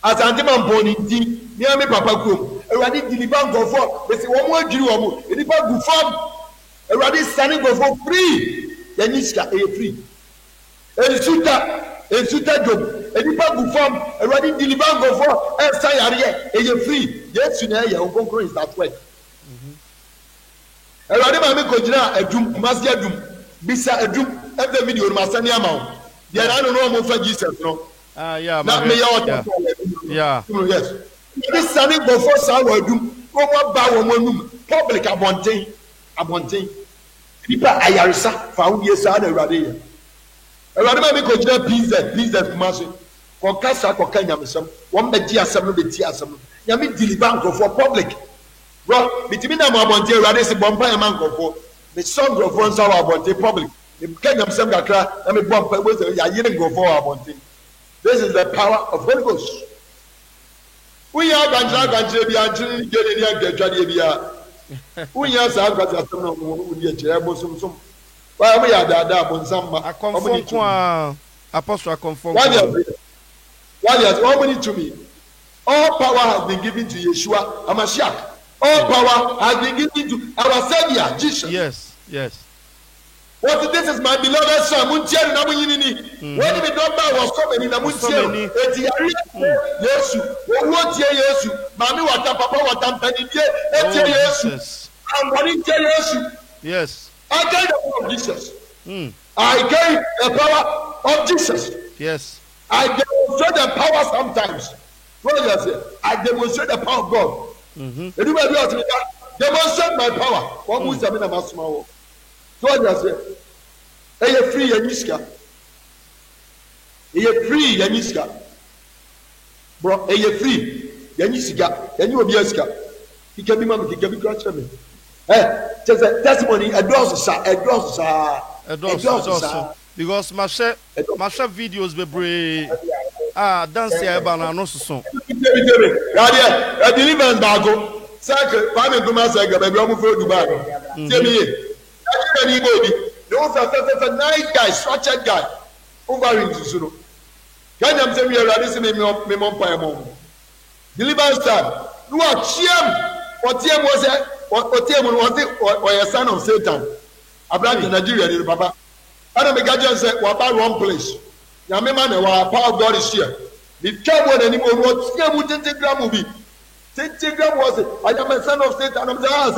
As I tell my bony tea, near me, Papa Group, a radi deliver, go for, they say one more Jew, a deliver good farm, a radi standing go for free, the niska, a free. A suitor job, a deliver good farm, a radi deliver, go for, a say, a free. Yes, you know, your conqueror is that way. Everybody ma me kojina adum masi adum bisa adum every video ma sani ama they are no more for Jesus no yeah na me yeah yes this sani go for sa adum go ba wo manum public abonten people ayarisa fa wo yesa na Awurade ye Awurade ma me kojina PZ kumase ko kasa ko kanya mesam wo mbeji asam no beti asam nyame deliver go for public. Bro, between them about the Radis Bompa and Manco, the song of one sour about the public. The Kenyan Sam Gakra, and the Bompa was a year go for about it. This is the power of Holy Ghost. We are Ganjabia, Jenny, Jadibia. We are some. Why we are that on some. I conform, Apostle, I conform. Why has all money to me? All power has been given to Yeshua HaMashiach. All power has been given to our Savior, Jesus. Yes. What this is my beloved son. Muntier na munyini. When the number was coming in the Muntier, etiari Yesu. Owo tie Yesu. Mami wata papa wata mpeni etie Yesu. I'm running tie Yesu. Yes. I carry the power of Jesus. I carry the power of Jesus. Yes. I demonstrate the power sometimes. What does I say? I demonstrate the power of God. Anybody else demonstrate my power. What moves I mean about small? So what does I say? Are you free, Yaniska? Are you free, Yaniska? Bro, are you free? Yaniska, and you will be a scar. He can be mamma, he can be crushed me. Just a testimony, a dozen, because my chef videos be brave. Dance here, banana, no so. I deliver Bago. Sacred, Pammy Gumasaga, baby, I'm for Dubai. Tell me, those are a nice guy, structured guy. Over in Susuno. Can you tell me a radicin me on Payamon? Deliver star. You are Chiam. What Tiam was it? What Tiam was it? Or a son of Satan. I brought to Nigeria, little Papa. Adam Gajan said, what about one place? Yamemane, our power of God is here. The trouble anymore, what Tiam would take gram movie. Telegram was it? I am a son of Satan. I'm saying,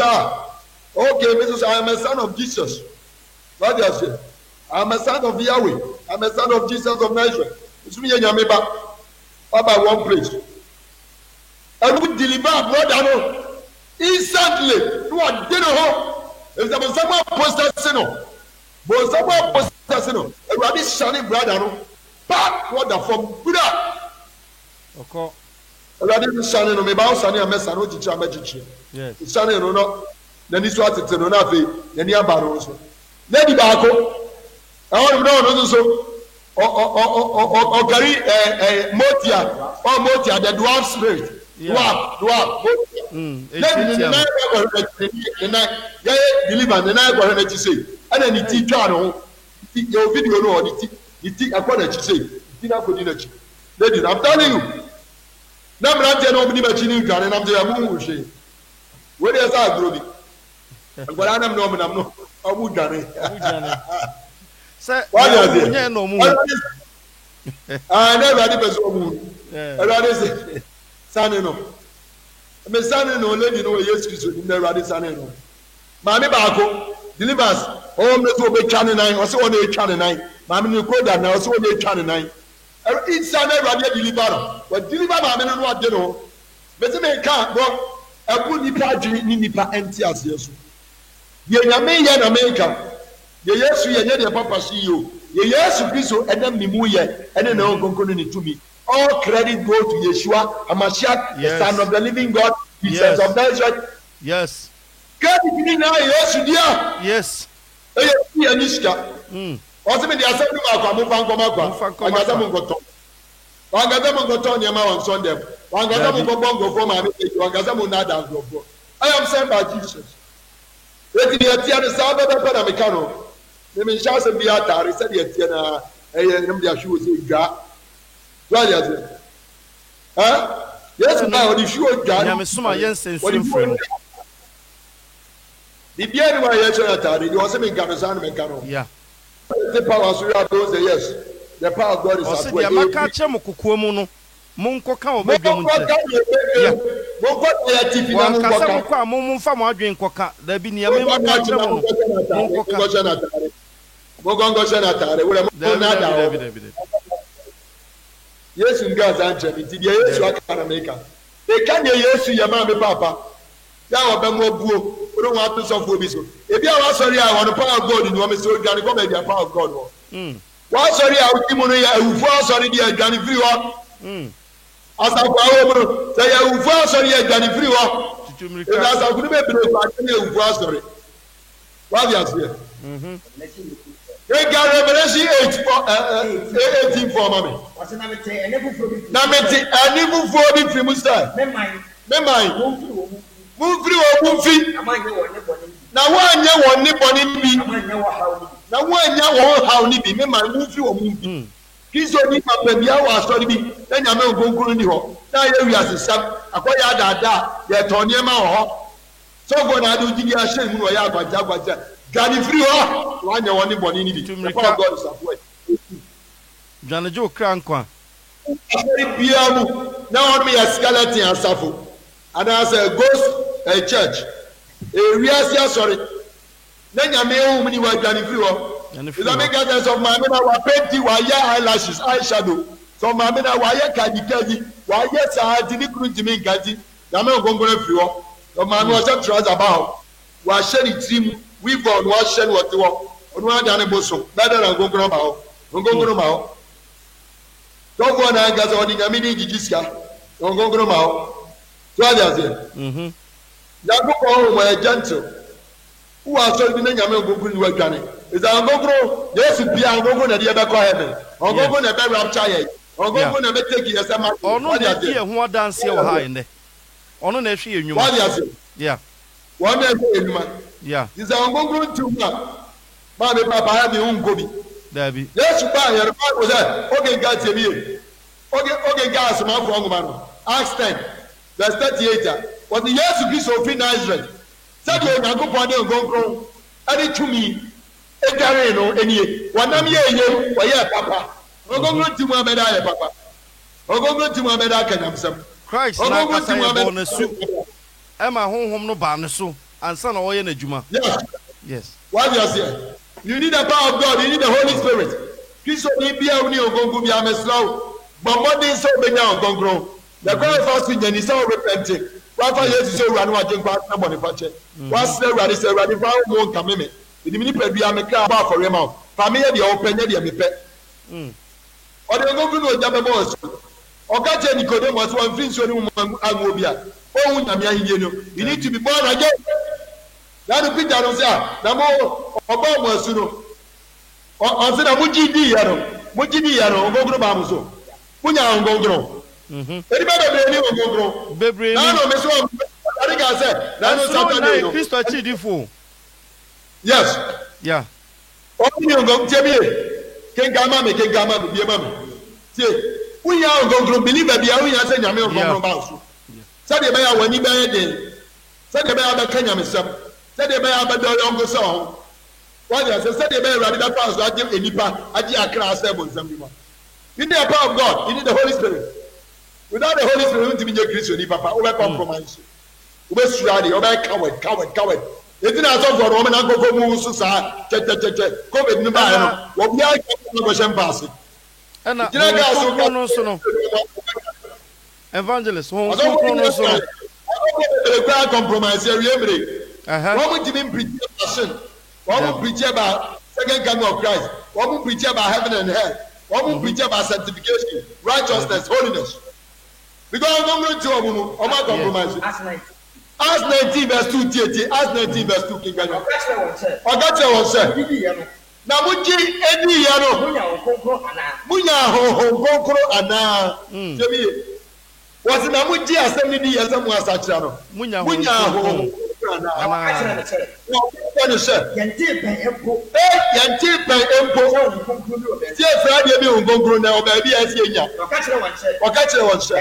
okay, Mrs. I am a son of Jesus. What do you say? I am a son of Yahweh. I am a son of Jesus of Nazareth. It's me and Yameba. About one place. And we deliver blood instantly. You are dinner home. If there was someone posted sinner, but someone posted sinner, a rather shining brother, back what the from Buddha. Okay. Already shining on me about Sunny and Mess and Ochi Magic. Yes. It's shining or not. Then it's what it's an anafi, then you are barrows. Lady Barco, I want to know so. Or carry a Motia, the dwarf spirit. Dwarf. Deliver the night for her to say. And then it teach your video no, it teach according to say. Dinner for dinner. Lady, I'm telling you. I'm not telling you about and I'm the moon. Where is our growing? But I'm not. I would done it. No more. I never had a moon. I say, son, no. My son, no lady, no, yes, you never had a son. Mammy Barco delivers oh me so be twane nan o se wona e twane nan ma me ko da na o se wona e twane nan insa na awurade deliver wa deliver ma me no ade no me se me ka bro abu nipa adwene ni nipa enti ase so ye nyame ye na me ka ye Yesu ye nye de papa si yo ye Yesu Kristo enam ni mu ye ene na onkonkono ni tumi. All credit go to Yeshua HaMashiach, the Son of the Living God, Jesus of Nazareth. Yes. Credit ni na Yesu dia. Yes. Eye ti anishka. Ose me dia se nu akwa mo fan koma kwa. Agaza mo ngoto. Agaza mo ngoto nyama on Sunday. Agaza mo bongo for ma me. Agaza mo na dance for. I am sent by Jesus. Eti dia ti ane sa ba ba na me kano. Me me sha se bia tare se dia ti na eye nem dia hwu se dwa. Dwa dia se. Yes na odi hwu dwa. Ya me suma yensen sunfrem. The beer wa ye chona tare, you also me kano sa na me kano. Yeah. The power so you those say yes. The power of God is at work. Osi dia maka che mo kokoa mu no. Monko ka o bedwom nche. Yeah. Monko ya tifi na monko ka. Monko ka mo mfa mo adwen koka. Da bi ne me maka che mo. Monko ka. Monko na tare. Wala mo na da. Yesu ngaza nche ti dia Yesu aka na meka. E ka ne Yesu ya ma me papa. Ya oba mo buo. Odo wa to so fo bi so. E bia wa sorry a won power of God ni o me so gani ko be dia power of God wo. Wa sorry a uti mo no ya ufo sorry dia gani free wo. Asafu awo bro say ya ufo sorry ya gani free wo. E da asafu ni be bro pa ni ufo sorry. Wa dia so. E ga Revelation 18 for mama. Na me te anibu fo bi free musta. Me mai. Mufiri wo mufi na wanye won ni boni bi na wanye won haw ni bi me ma mufiri wo mufi kizo ni papa bia wo asori bi na nyame ogonkuru ni ho na ye wi asesam akoya dada ye tonye ma ho so go na do gidi a shey mu wo ya agbaja gani free ho wanye won ni boni ni bi the power of God support Janajo krankwa asori bia mu na won me ya skeleton asafo. And as a ghost a church, a real sorry. Then you may only work than if you are. Islamic guidance of my men are painting wire eyelashes, eyeshadow. So my men are wire candy candy. Why yes, I didn't couldn't to me candy. Yaman go go if you are. The man was a trust about. Why shall it seem we've on what shall what you are. On one than a bosom, better than go about. Go about. Don't go and gas on the Yamini Gigiska. Don't go about. So I say, Yakubu were gentle. Who are serving the Yaman Gogun were gunning? Is our Gogro? Yes, be our Gogun at the other heaven. Or Gogun a better child. Or Gogun a better taking as a man. Or no, who are dancing high in there. Or no, if you what do you say? Yeah. One man. Yeah. Is our Gogun too much? Mammy, Papa, have your own goby. Debbie. Yes, you buy your part was that. Okay, God, tell me. Okay, guys, my wrong man. Ask 10. Verse 38. Was the years to be so free Nazareth. Said you can go for them go and it to me. A carino, any one of ye, papa. Or go to my bed, papa. Or go to my bed, I can have some. Christ, or go to my bed. Emma home no barnesu and son away in a juma. Yes. What you say? You need the power of God, you need the Holy Spirit. Christ will be a new go be a slow. But what is so big now, don't grow. The God of us in is so repenting. Why for you to say run what you got no money for check? What's the ready say ready for won't come in? The minute we are making about for him out. Family the open the me pet. Or they go to the boss. Or catch any Nicodemus one thing so you oh you need to be born again. That the picture don't say na mo oba mo suno. On say na mujidi yaro go go ba mo so. Munya ngongro. Anybody be any ngongro. Bebre. No me so I think I said na no Saturday no. Christ achidifo. Yes. Yeah. Oni ngong tebie. Kengama me bi mama. Tie. Unya ngongro believe bia unya say nyame ngongro ba so. Say dey be ya wani be dey. Say dey be ya be kanya me sam. Say dey be ya be do yongo so. What you say dey be ya ready that pass age enipa age akra say bonsam bi ma. You need the power of God. You need the Holy Spirit. Without the Holy Spirit, you won't be a Christian. Papa, over compromise. Over stradi, over coward. Eti na so for woman na go mu so sa che COVID ni ba no. Wo bia ka go shempase. Ena no so no. Evangelist, who no so. The great compromise here we What would you preach about? What would preach about second coming of Christ? What would preach about heaven and hell? What would preach about sanctification, righteousness, holiness? Because I'm going to compromise. Acts 19 verse 2 TT, Acts 19 verse 2 King Daniel. Ọ̀gájẹ́ wọ̀ sẹ́. Na mo jí ẹni ìyá náà. Múnyà hòhò nkónkóró àná. Jẹ́bi yé. Wọ́n sì na mo jí àsẹ́mi ní ẹsẹ̀ mu àsàkyerà náà. Múnyà hòhò nkónkóró àná. Wọ́n ní sẹ́. Yẹ̀ntì pẹ̀ empo. Tí ẹ fẹ́ adìẹ bí nkónkóró náà ọba ẹbí ẹ sì ẹ̀yà. Ọ̀gájẹ́ wọ̀ sẹ́.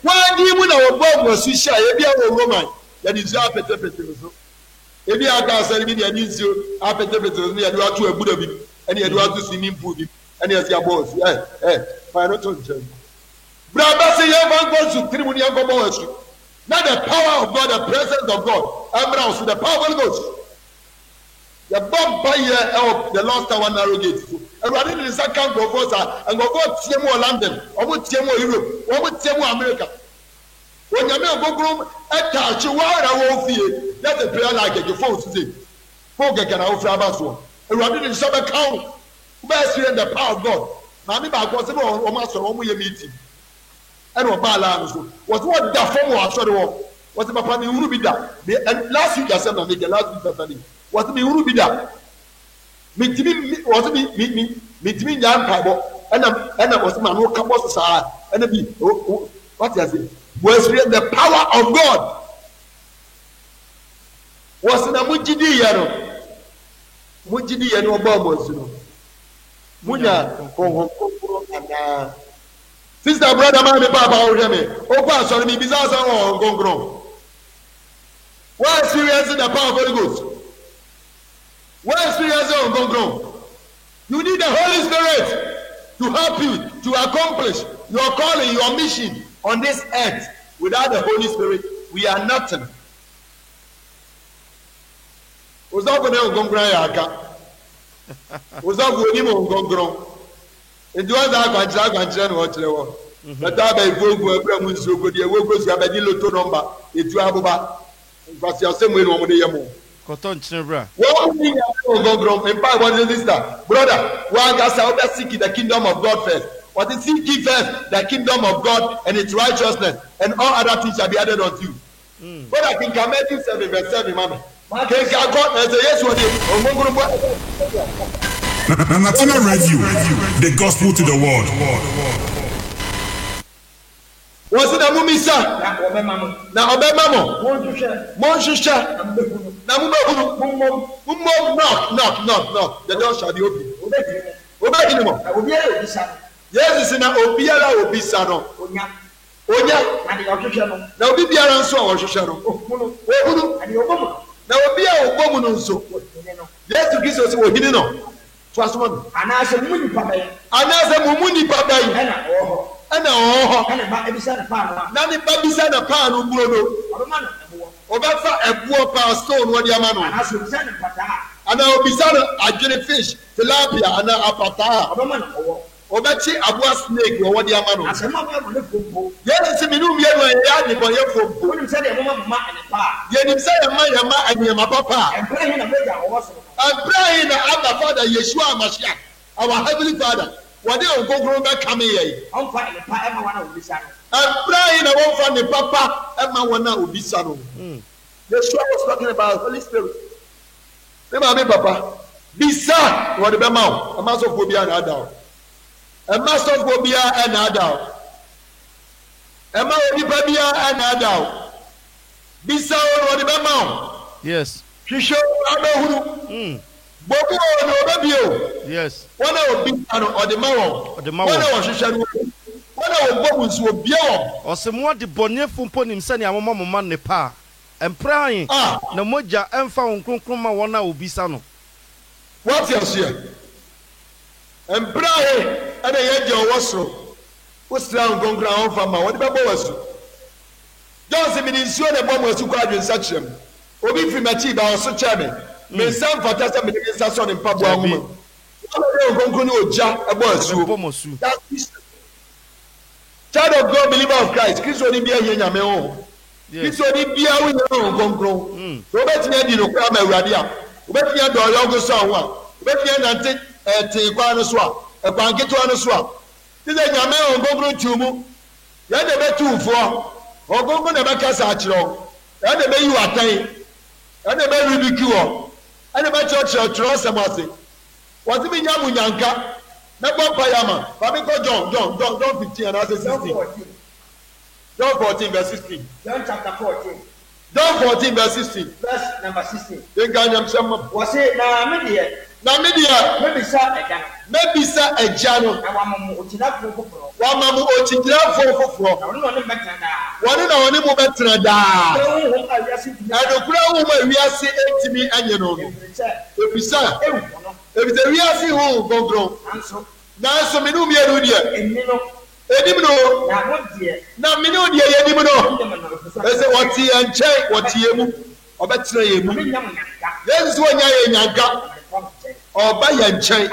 Wọ́n á dín mú na wọ́n bọ́ ọmọ sí ṣá ebi àwọn Roman yẹni nsuo apẹtẹpẹtẹ nso ebi aka asẹri bi yẹni nsuo apẹtẹpẹtẹ nso yẹni wàá tu ẹgbúdọ bi ẹni yẹni wàá tu swimming pool bi ẹni yẹn si abọ ọsi fain tó nkyɛn braba se yẹn fọ nkọ nsu tiri mu ni yẹn kọ bọ ẹsu na the power of God, the presence of God ẹmúra ọsùn the power of Holy Ghost yẹ bọ mpa yẹ ẹwọ the Lord's Tower narrow gate so ẹwurade ní nsa ká nkọfọ sa nkọfọ tiẹ mu wọ London ọmọ tiẹ mu wọ Europe ọmọ tiẹ mu wọ America. When you make a room, a touch, you are a wolf here. That's a prayer like a phone today. Folk can offer about one. And rather than some account, best in the power of God. Mammy back was a master on your meeting. And what balance was what the form was sort of was the Papa Urubida. And last week I said, I make a last week Saturday. Was the Urubida? Meet me, young Pabo, and I was my no campus, and what does it? Was the power of God. Was in a mujidi yano bombos. Munya, and sister, brother, man, Papa, oh, Pastor, me bizarre or gongro. Why experience the power of Holy Ghost? Why experience on gongro? You need the Holy Spirit to help you to accomplish your calling, your mission. On this earth, without the Holy Spirit, we are nothing. Uzapo ne ongongron yaka. Uzapo ni mo ongongron. Nti waza akwanchira no ochire wo. Beta ba ifogu abra mu nsuo godi ewogo su abadi loto number etu abuba. Kwasi asemu enu omo ne yemo. Koto nchire bra. Wo ni ongongron empa one sister. Brother, one gats help seek the kingdom of God first. What is seek ye first the kingdom of God and its righteousness, and all other things shall be added unto you. But I think Matthew 7 verse 7, Mama. Natina Radio, the gospel to the world. Was it a mumisa? Now, Obama, Monshusha, knock. The door shall be open. Obey him. Yes, in a Obiara Obisano. Onya, now be the answer or Shoshano. Now be a woman so. Yes, to kiss us what he didn't know. Trust one. And as a Muni Papa, and Nanny Baby said a pan of Bruno. Obafa a poor power stone, what your man. And I will be son a jellyfish, tilapia, and a apata. Obachi abua snake wo wodi ama no yes me no mie no ya ni boye fo woni se de mama ane pa ye ni se ya ma anyema papa embrahi na meja wo so embrahi na Abba Father Yeshua Mashiach our heavenly Father wode ogogoro be come ye on fa ane pa ema wana obisa no embrahi na won fa ne papa ema wana obisa no Yeshua was talking about Holy Spirit me papa bisa wode be ma o amaso fo bia na ada a master of Bobia and Adao. A man of Bibia and Adao. Bisa or the Bamau. Yes. She showed Ado. Bobo or Babio. Yes. One of Bibano or the Mao. Or the Mao. One of Shishan. One of Bobus will be on. Or some more the Bonnier from Ponim Sani, our mamma man Nepa. And praying. No moja and found Kunkruma one will be Sano. What's your share? And pray. And I had your wasro. What's down gone ground from my what about was? Johnson in sure the bomb was to guard in such him. obi fi machi ba so chairman me san fata se me de nsa so ne mpaboa homa o nkonkro ni oja ebo asuo child of God, believer of Christ Kristo ni bia ye nyame ho Kristo ni bia wo nyame nkonkro so obetimi adi no kwa ma awurade a obetimi ado yogo so ho a obetimi nante te kwa no so a ekwan keto no so a tise nyame nkonkro tumu ya de betufo nkonkro na bekasa akiro ya de be yi watan ya de be ridicule ya de be church semase wati mi nyamu nyanka na bompa yama babi ko John 15 and as 16 John 14 verse 16 John chapter 14 John 14 verse 16 verse number 16 den ga nyam sem was say na me dia maybe sa eja no na wamamu otinafo foforo wonu na woni mo betra da adokura wo ma wiase etimi anye no ebisa wiase ho gongro na so me no mi enu dia edim no na me no dia yedim no ese woti enche woti emu obetra yemu yesu wonya ye nyanka oba ye nchen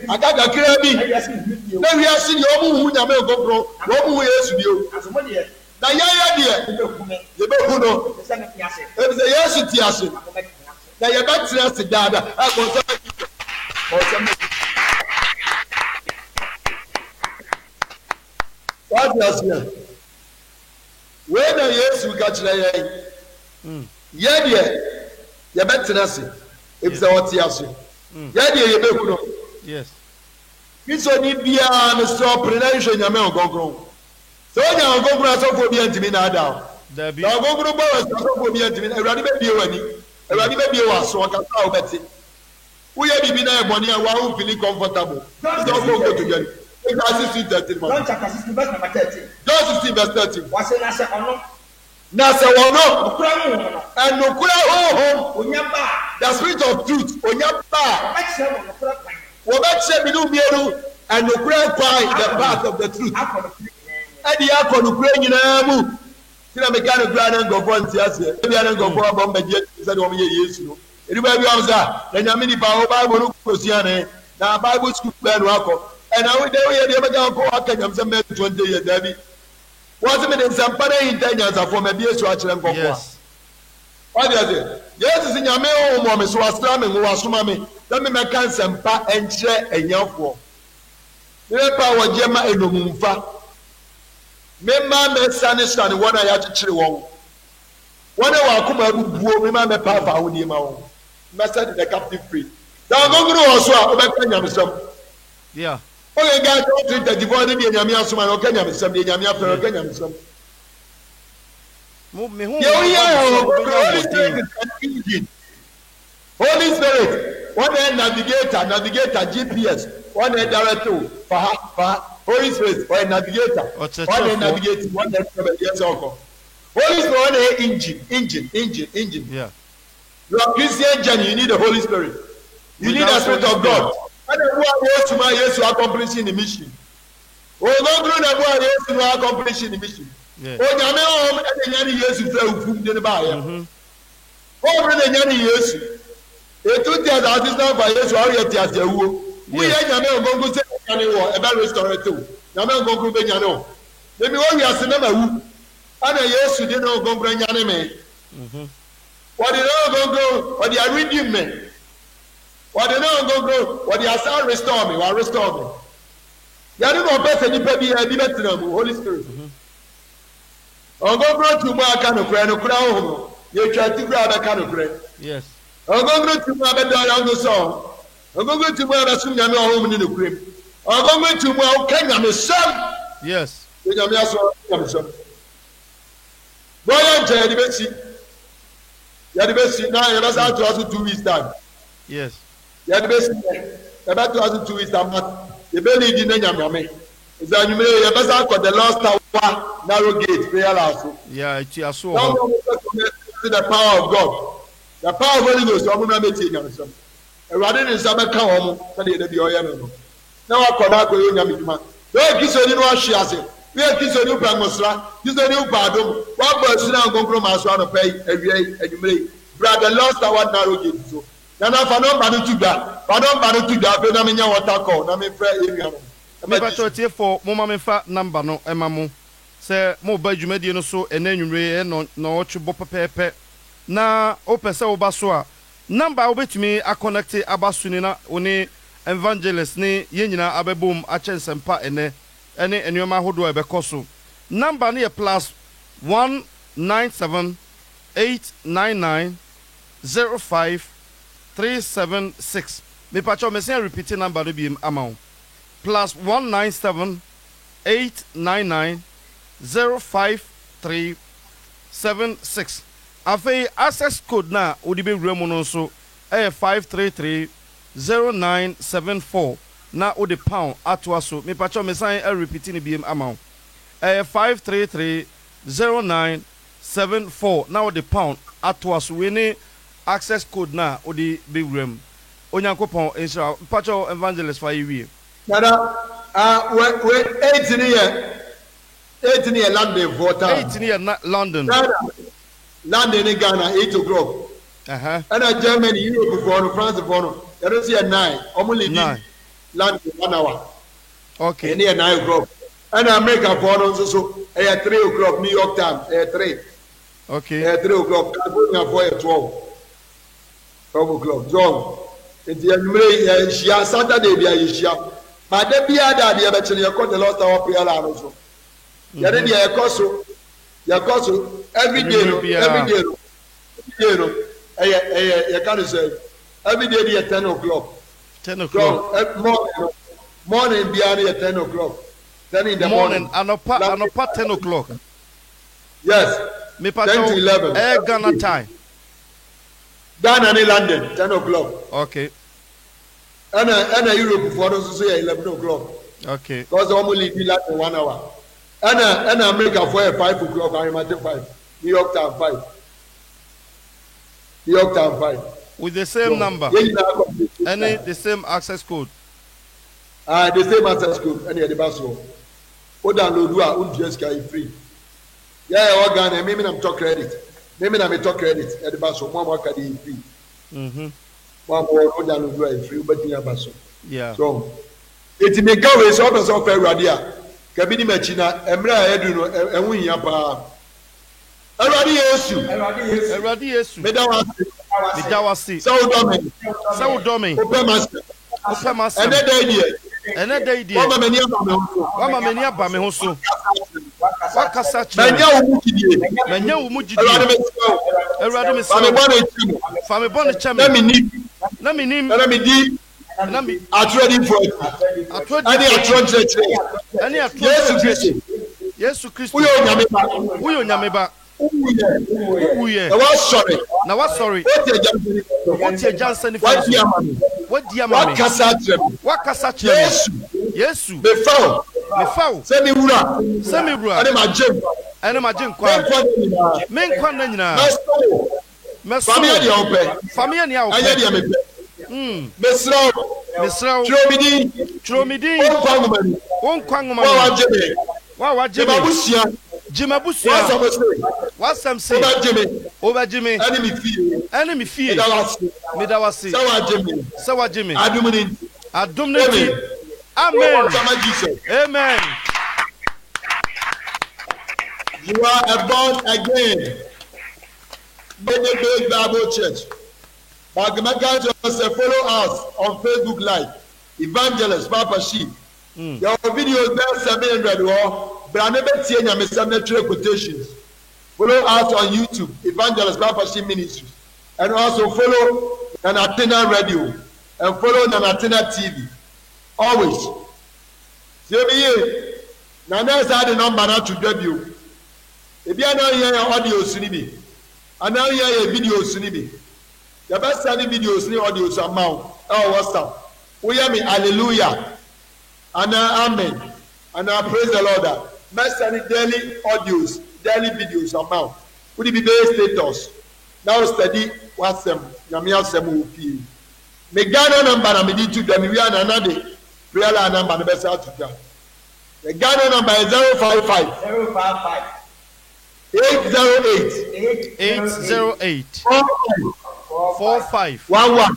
akaka kra bi na wiase ni omu hu nyame gongro omu hu yesu bi o na yaya die yebehu no ebise yesu ti ase na yebetra ase dada akonsa what does here when yesu ka kira ye die yebetra ase ebise woti ase ye die yebehu no yes kiso ni bia no so prenation nyame ogogro so nya ogogro asofo bia ntimi na ada dabi na ogogro bo asofo bia ntimi na awurade be bie wani awurade be bie waso ka sa obeti uye bibi na eboni a wa hu feel comfortable so go to get John 16 chapter 16 verse number 13 John 16 verse 13 was say na se wono enokura ho the spirit of truth onyaba wo be che bi no bieru enokura kwai the path of the truth adi akonokura nyina mu tina me kan okura na ngofo ntiase ebi na ngofo abomba je se de o me Yesu no eri ba bi am sa na nyame ni pa o Bible no kosia ne na Bible school ba no akọ and now we dey be ga ko akanyam se me 20 years dabi was me den sampana intanya za for me bi Yesu a kire ngofo yes what is it yes si nyame o mo me so astra me wo asoma me na me kan sampa enkyere enyafo me pa wo jema enomumfa me ma me sane wona ya kire won wona wa kuma bubuo me ma me pa fa wo die ma won me set the captive free da gongoro wo so a obeka nyamsam yeah okay guys don't treat the divine be nyame asoma no ka nyamsam be nyame afero ka nyamsam me hu Holy Spirit one navigator GPS one director for Holy Spirit one navigator one navigator one yes okay Holy Spirit one engine yeah you are Christian journey you need the Holy Spirit you need the Spirit of God and who are to my yes to accomplishing the mission oh God na who are yes to accomplishing the mission oh nyame o e nyane Yesu fra ufum de ne ba ya o bre ne nyane Yesu etu ti as assistant for Yesu how yet as awuo we ye nyame ogongo se nyane wo e ba restaurant o nyame ogongo be nyane o me mi wo wi ase na mawu ana Yesu de no ogongo nyane me what the ogongo what the redeem me what the ogongo what the asa restore me wa restore me ya no person ni pa bi ya bi betina mu Holy Spirit Ogogro tumu aka no kura ho ye twati kura aka no kura yes ogogro tumu abeda yango so ogogro tumu abasu nyame ho mu ni no kura ogogro tumu o kanya me sam yes ye nyame aso nyame sam boya je di besi na ye basa to aso 2 weeks time yes ye di besi e ba to aso 2 weeks time ye be ni di na nyame is anumere ye basa ko the last hour narrow gate prayer house yeah it is so the power of God the power of Holy Ghost omo na meti nyame sam ewade ni nsa beka omo na de bi oye no na wa koda ko yo nyame duma do kiso ni no ahwe ase we kiso ni upangosra kiso ni upadom wa ba sina ngonkro ma so ano pai awie adumere brother lost our narrow gate so na fa number no to da fe na me nya water call na me frɛ area no me ba to tie for mo ma me fa number no e ma mo se mo ba dwumadie no so ena nwumre e no o twebo pepepe na o pese o ba so a number obetumi a connect abasuni na oni evangelist ni yenyina abebom a chensempa ene enuoma hodo e bekoso number ne plus 197 899 05376 me pacho me say repeat number no bi amount plus 197 899 05376 afei access code na odi be wura mu no so 5330974 na odi pound atwa so me pacho me say repeat ni bi amount 5330974 na odi pound atwa so we ni access code na odi be wura mu onyankopon insha pacho evangelist fa yiwie nada we 18 year London voter 18 year London London in Ghana 8 o'clock and Germany Europe for France for you don't see at 9 only 9 London 1 hour okay near 9 o'clock and America for so at 3 o'clock New York time at 3 okay at 3 o'clock California for 12 o'clock John it's the Saturday be a but the beer that the other you call the lost our prayer also ya dey your course every day you can say every day at 10 o'clock morning be at 10 o'clock then in the morning anopa 10 o'clock yes me pacho 10 to 11 Ghana time Ghana in London 10 o'clock okay and Europe for us so 11 o'clock okay because only be like 1 hour and America for 5 o'clock I am at 5 New York time 5 with the same number any the same access code the same access code any the basso o download o just get free yeah organ me na talk credit me na me talk credit at the basso mo ka dey free mo o download free but you basso yeah so it me go we so person for radio kabini machina emra edu no ehun hia pa Eradi Yesu me da wasi so do me ope mas ene dey die mama meni aba me ho so wakasa chi menya wo mu gidi Eradi me so fa me bon cheme na me nim atready for any Yesu Christ uyo nyameba uye na wa sorry what ye jansen what dia mama wakasa chere Yesu me foul se mi wura ene ma jin kwa men kwa na nyina meso famia ni awo mesraw tromidi on kwangoma wa jimabusia wasamse oba jimi enemy fie medawasi sawa jimi adumni amen you are a born again Benedict Bible Church. Bagamaga just follow us on Facebook Live. Evangelist Papa Shi. Your videos there 700 or Branebe Tienya Mesametre quotations. Follow us on YouTube, Evangelist Papa Shi Ministries. And also follow Nanatina Radio and follow Nanatina TV. Always. See me Nana has had the number now to debut. If you are not hearing audio sinibi, and now hear video sinibi. The best selling videos ni audio amount. Oh, what's up? We hear me hallelujah. And amen. And I praise the Lord. Best selling daily audios, daily videos amount. Would it be very status? Now study what's them. Namia semu upi. Me Ghana number na me di to them. We are another prayer number the best out to them. The Ghana number is 055 808 808 45 11.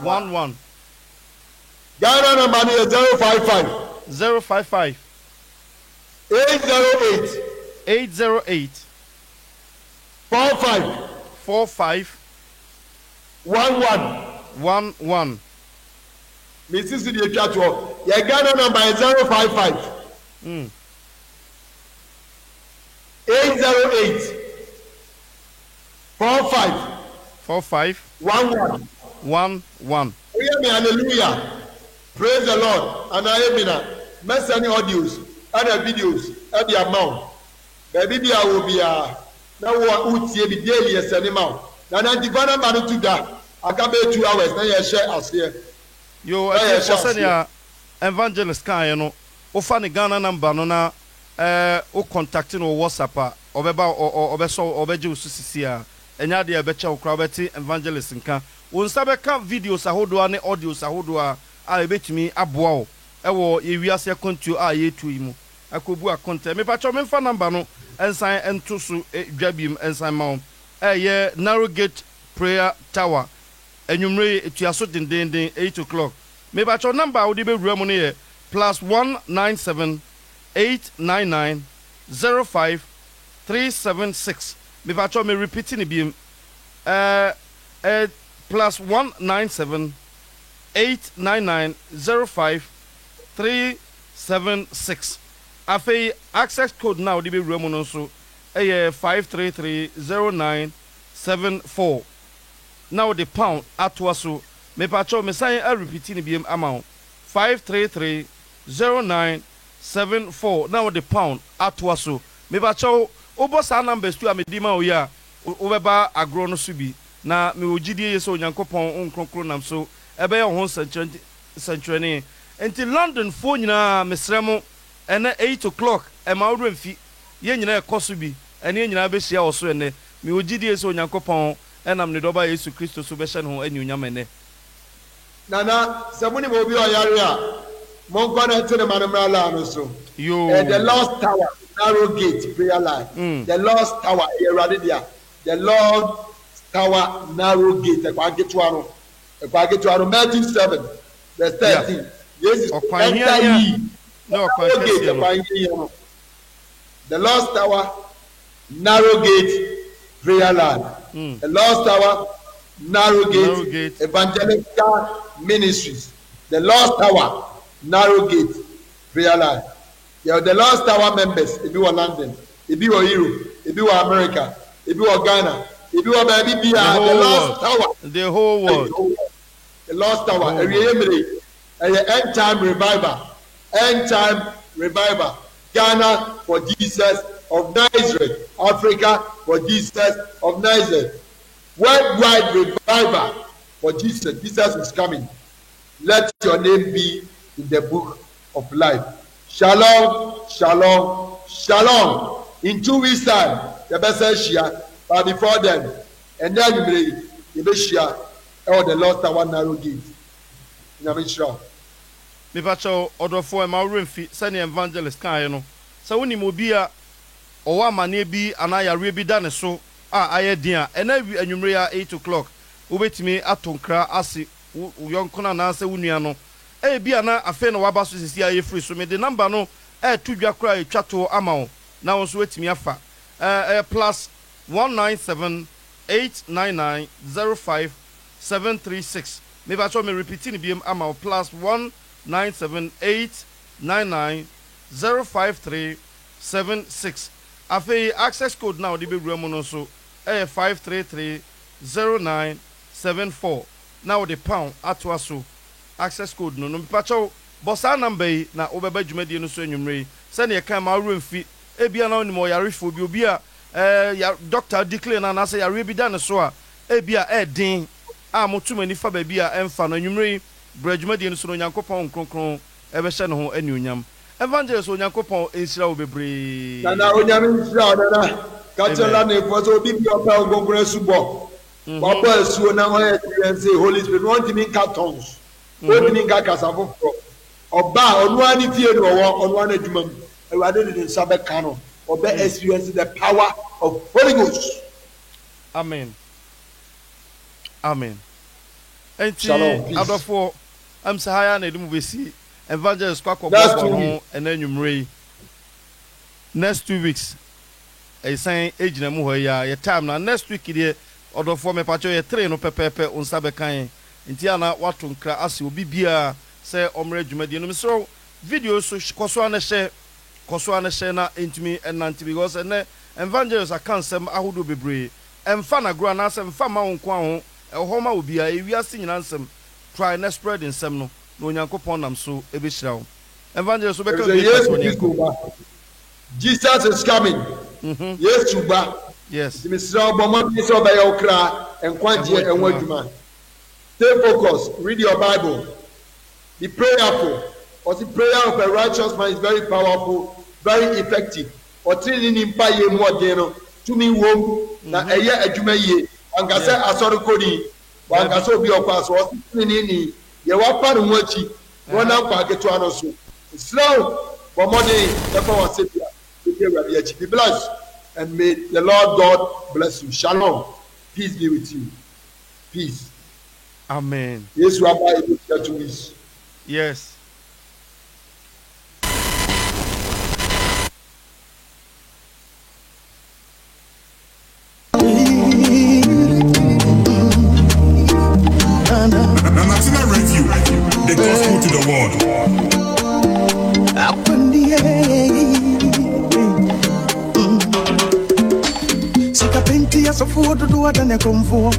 11 Ghana number is 055 055 808 808 45 45 11. 11 Mrs. The Chato, your Ghana number is 055 808 45 45 11. 11 Hear me, hallelujah. Praise the Lord. And I am in a message audios and videos at the amount. Baby, I will be a now what would be daily as an amount. Now, I'm divine man to that. I can be 2 hours. Now, you share us here. Yo, I say ya evangelist kan ye no o fa ne Ghana number no na o contact no WhatsApp obeba obeso obeje ususisi a enya de ebe che okra obeti evangelist nka wo nsa be ka videos ahodo ne audios ahodo a ebetumi aboa o ewo yewiase kontu a yetu imu akobu a content me pacho me fa number no ensan ento so dwabiem ensan ma o ye Narrow Gate Prayer Tower enyumre etuaso dendenden 8 o'clock me ba cho number wo di be wura mu ne ye +197 899 05 376 me ba cho me repeat ni biem +197 899 05 376 afei access code now di be wura mu no so 5330974 now the pound atwaso me pacho me sign a repeating biem amount 5330974 now the pound atwaso me pacho obo sa numbers tu amedima oya obeba agro no so bi na me ogidie yeso onyankopon onkronkro nam so ebe ye ho century enti London fo nyina mesremo ene 8 o'clock e ma odro mfi ye nyina ekoso bi ene nyina be hia oso ene me ogidie yeso onyankopon enam ne doba Yesu Kristo so be hye no anyunyam ene Nana, somebody will be a area. Monkwana to the Manamala no so. Yo. The Lost Tower, Narrow Gate, prayer line. The Lost Tower, Eradidia. The Lost Tower, Narrow Gate. A Quagituano, Matthew 7, verse 13. Yes, enter ye. No, the Lost Tower, Narrow Gate, prayer line. The Lost Tower, Narrow Gate, Evangelical Ministries. The Lost Tower, Narrow Gate, prayer line. Yeah, the Lost Tower members, if you are London, if you are Europe, if you are America, if you are Ghana, if you are baby, the Lost Tower. The whole world. The Lost Tower. End time revival. End time revival. Ghana for Jesus of Nazareth. Africa for Jesus of Nazareth. Worldwide revival for Jesus. Jesus is coming. Let your name be in the book of life. Shalom, shalom, shalom. In 2 weeks' time, the best share, but before then, and then you may share all the Lost Tower Narrow Gate. Sure. Me pacho odofo e ma remfi sene evangelist kan no se woni mobia owa mane bi anayare bi da ne so a ayedin a ena anwumre ya 8 o'clock obetimi atonkra ase yonkona na ase wunua no e bia na afa na waba so sisi aye free so me de number no e tudwa kra e twato ama wo na wo so wetimi afa plus 197 899 05 736 me pacho me repeating biem ama wo plus 19789053376 afei access code now the be no so 5330974 now the pound atwa so access code no pacho bossa number yi na obeba dwumadi no so anwumre se ne kan ma remfi ebia na onimo yarefo bi obi a ya doctor declare na say yare bi da ne so a ebia edin a motumani fa ba bi a emfa no anwumre Bradjumadi no so Nyankopon kronkron ebe hye ne ho aniunyam evangelist Nyankopon ensira wo bebre na onyame nsira na kachela na efo so bi opa ogonkron subo opa asuo na ho experience Holy Spirit want me cartons want me kasafo oba onu ani fie no wo onu ana adwuma mu ewade de nsa be ka no obe experience the power of Holy Ghost. Amen. Amen. Shalom, peace. Adofo am sahaya na edum besi evangelist kwakọ That's bọ 2 no enanwumre next 2 weeks e san ejina mu ho ya ye time na next week de odofo me pacho ye 3 no pepepe unsa be kan nti ana wato nkra ase obi bia se omre dwumadi no misro video so koso ana hye na entimi enanti because ene evangelist akansem ahodo bebre emfa na gro na asem fa ma wonko aho ehoma obi a ewiase nyina nsem try na spread nsem no na onyankopon nam so ebehira wo evangelist so beka Jesus is coming. Yes, Chuba. yes Mr. Obama is over your cry and quantity and what you man. Stay focused, read your Bible, be prayerful. Or the prayer of a righteous man is very powerful, very effective. Or training in pay more deno to me womb na eye adwuma ye angase asori kodi wangaso bi okwa so ni ye wa pa no achi wona kwa keto ano so slow but money never was said be blessed and may the Lord God bless you. Shalom, peace be with you. Peace. Amen. Yes, Rabbi, to this. Yes. Natina Radio, the gospel to the world. Sikapenti ya sofuo dudu adane komfuo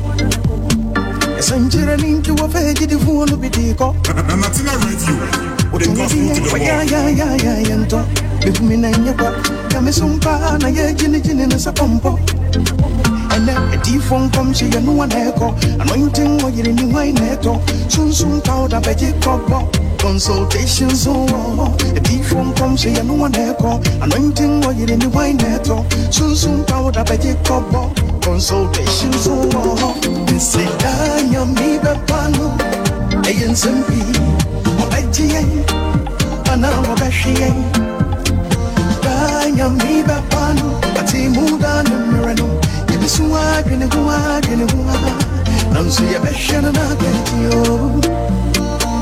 Esanjire ninki wafeji di fuo bidiko Natina Radio, the gospel to the world. Ya yento Bifumina nyekwa Kamisumpa na ye jini na sapompo Ene edifon komshi ya nuwa neko Anointing wa yiri ni waineto Sunsum kauda beji kopo Consultations oh edifon komshi ya nuwa neko Anointing wa yiri ni waineto Sunsum kauda beji kopo Consultations oh Nsidanya mibe pano Eyen sempi Obejiye Ana wabashiye Danya mibe pano Ati muda numerano Yibisuwa gini huwa Namsu ya beshana na getio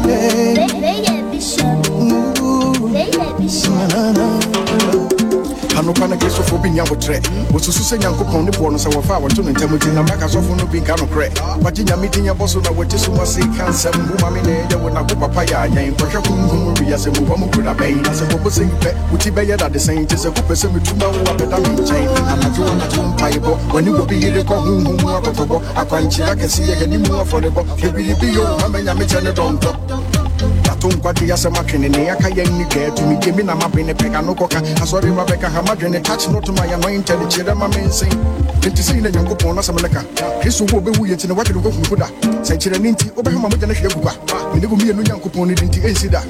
Beye Bishop Anokana keso fo binya wotre wosusu se nyankopon ne bo no se wofa wonto no ntamuti na maka sofo no bi nka no kre waji nyamiti nya boso na wote so mase kansam hu mame ne ye wona ko papa ya yan kwhwe kunhum wi ase mu bamu kura bai na se bobo se pe wuti be ye da de sen te se ko pese metuma wo abeda me nchen anajo na tum paibo wani wo bi yire ko hunhum akotobo akwanchira kesi ye ni mu afodebo ebili bi yo mame nya me chene donto Tunkwati ya sema kene ne aka ya ni ke to mi gemi na mabene peka no koka asori mabeka ha madwene touch not my anointed chira ma mensin tinti sei na nyankopon na sameleka Kristo wo be wuye ntine watwe ko kunkuda se chira ninti obe hama mogya na hwe gugwa me go mi no nyankopon ni tinti ensida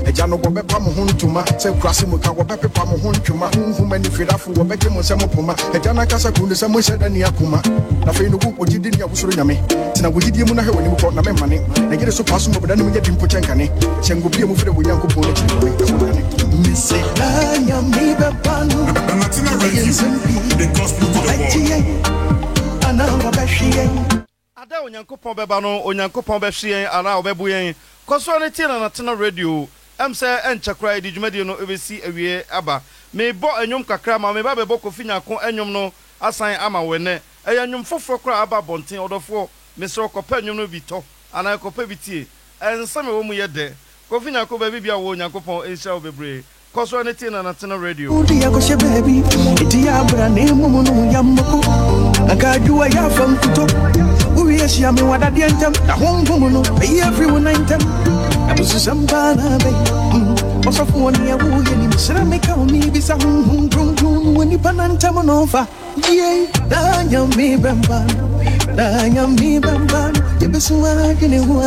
eja no go be pa mo hontuma se krase mo ka wo be pepa mo hontuma hunhuma ni firafo wo be ke mo se mo poma eja na kasa kunde se mo sheda ni akuma na fe no go ogidi ni abusoro nyame tina go gidi mu na hwe woni mo ko na me mane na gere so paso mo beda no mo gya dimpo chenkane Chengu bia mufire bunyankopon na chiri Misse Danya mibe pano Natina Radio, the gospel to the world. Ana wabashiye Ada onyankopon beba no onyankopon behwe ana obebu yen koso ne tie na Natina Radio se enchakra di dwumadi no ebesi awie aba me bo enyom kakra ma me ba bebo kofinya ko enyom no asan ama wene enyom foforo kra aba bonten odofo me so kopa enyom no bi to ana kopa bitie ensame wo mu yede kofinya ko ba bibia wo onyankopon enhia obebre koso ne tie na Natina Radio Udi ya koshe baby Iti ya bra ne mumu no yamako Akajua ya famkuto Uwi ya shiyame wadadi entem Na hongumu no Be everyone entem Abusu sambana be Osofu wani ya wuye ni misira meka umi bisa hum Wani pananta monofa Yeah Danya mi bambano Danya mi bambano Yebesu wajine huwa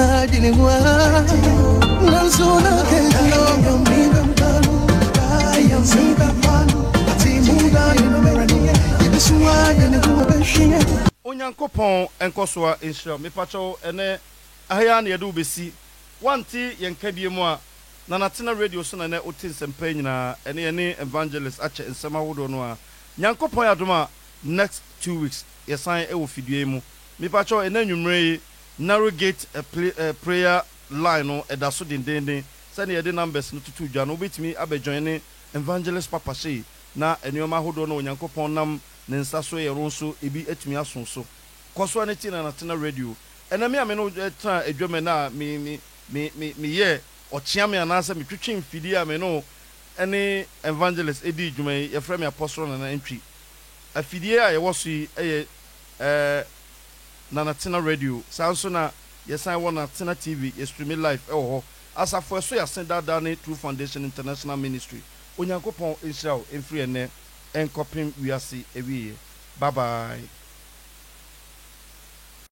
Nanzona kejilo Danya mi bambano Danya mi bambano Ati muda yumerani Yebesu wajine huwa beshiye onyankopon enkosoa enhira me pacho ene ahya na yedu besi wanti yenka biemu a na natena radio so na ne otin sempa nyina ene evangelist ache nsema hodo no a nyankopon adoma next 2 weeks yesan e wo fidue mu mi pa cho ena nwumre narrowgate a prayer line no eda so dendenden sane ye de numbers no tutu dwa no obetimi abejoin ne evangelist papa shey na enioma hodo no nyankopon nam ne nsa so ye ronso ebi atumi asonso koso ne tina natena radio ena me ame no tra adwome na me ye ochiame anase me twetwe mfidi ame no ene evangelist edi dwuma ye frame apostle na entry afidie a ye woso ye na natena radio sanso na yesan wona natena tv ye stream live e ho asafo so ya senda ne True Foundation International Ministry onyankopon Israel enfri ene enkopim wiase ewie bye bye.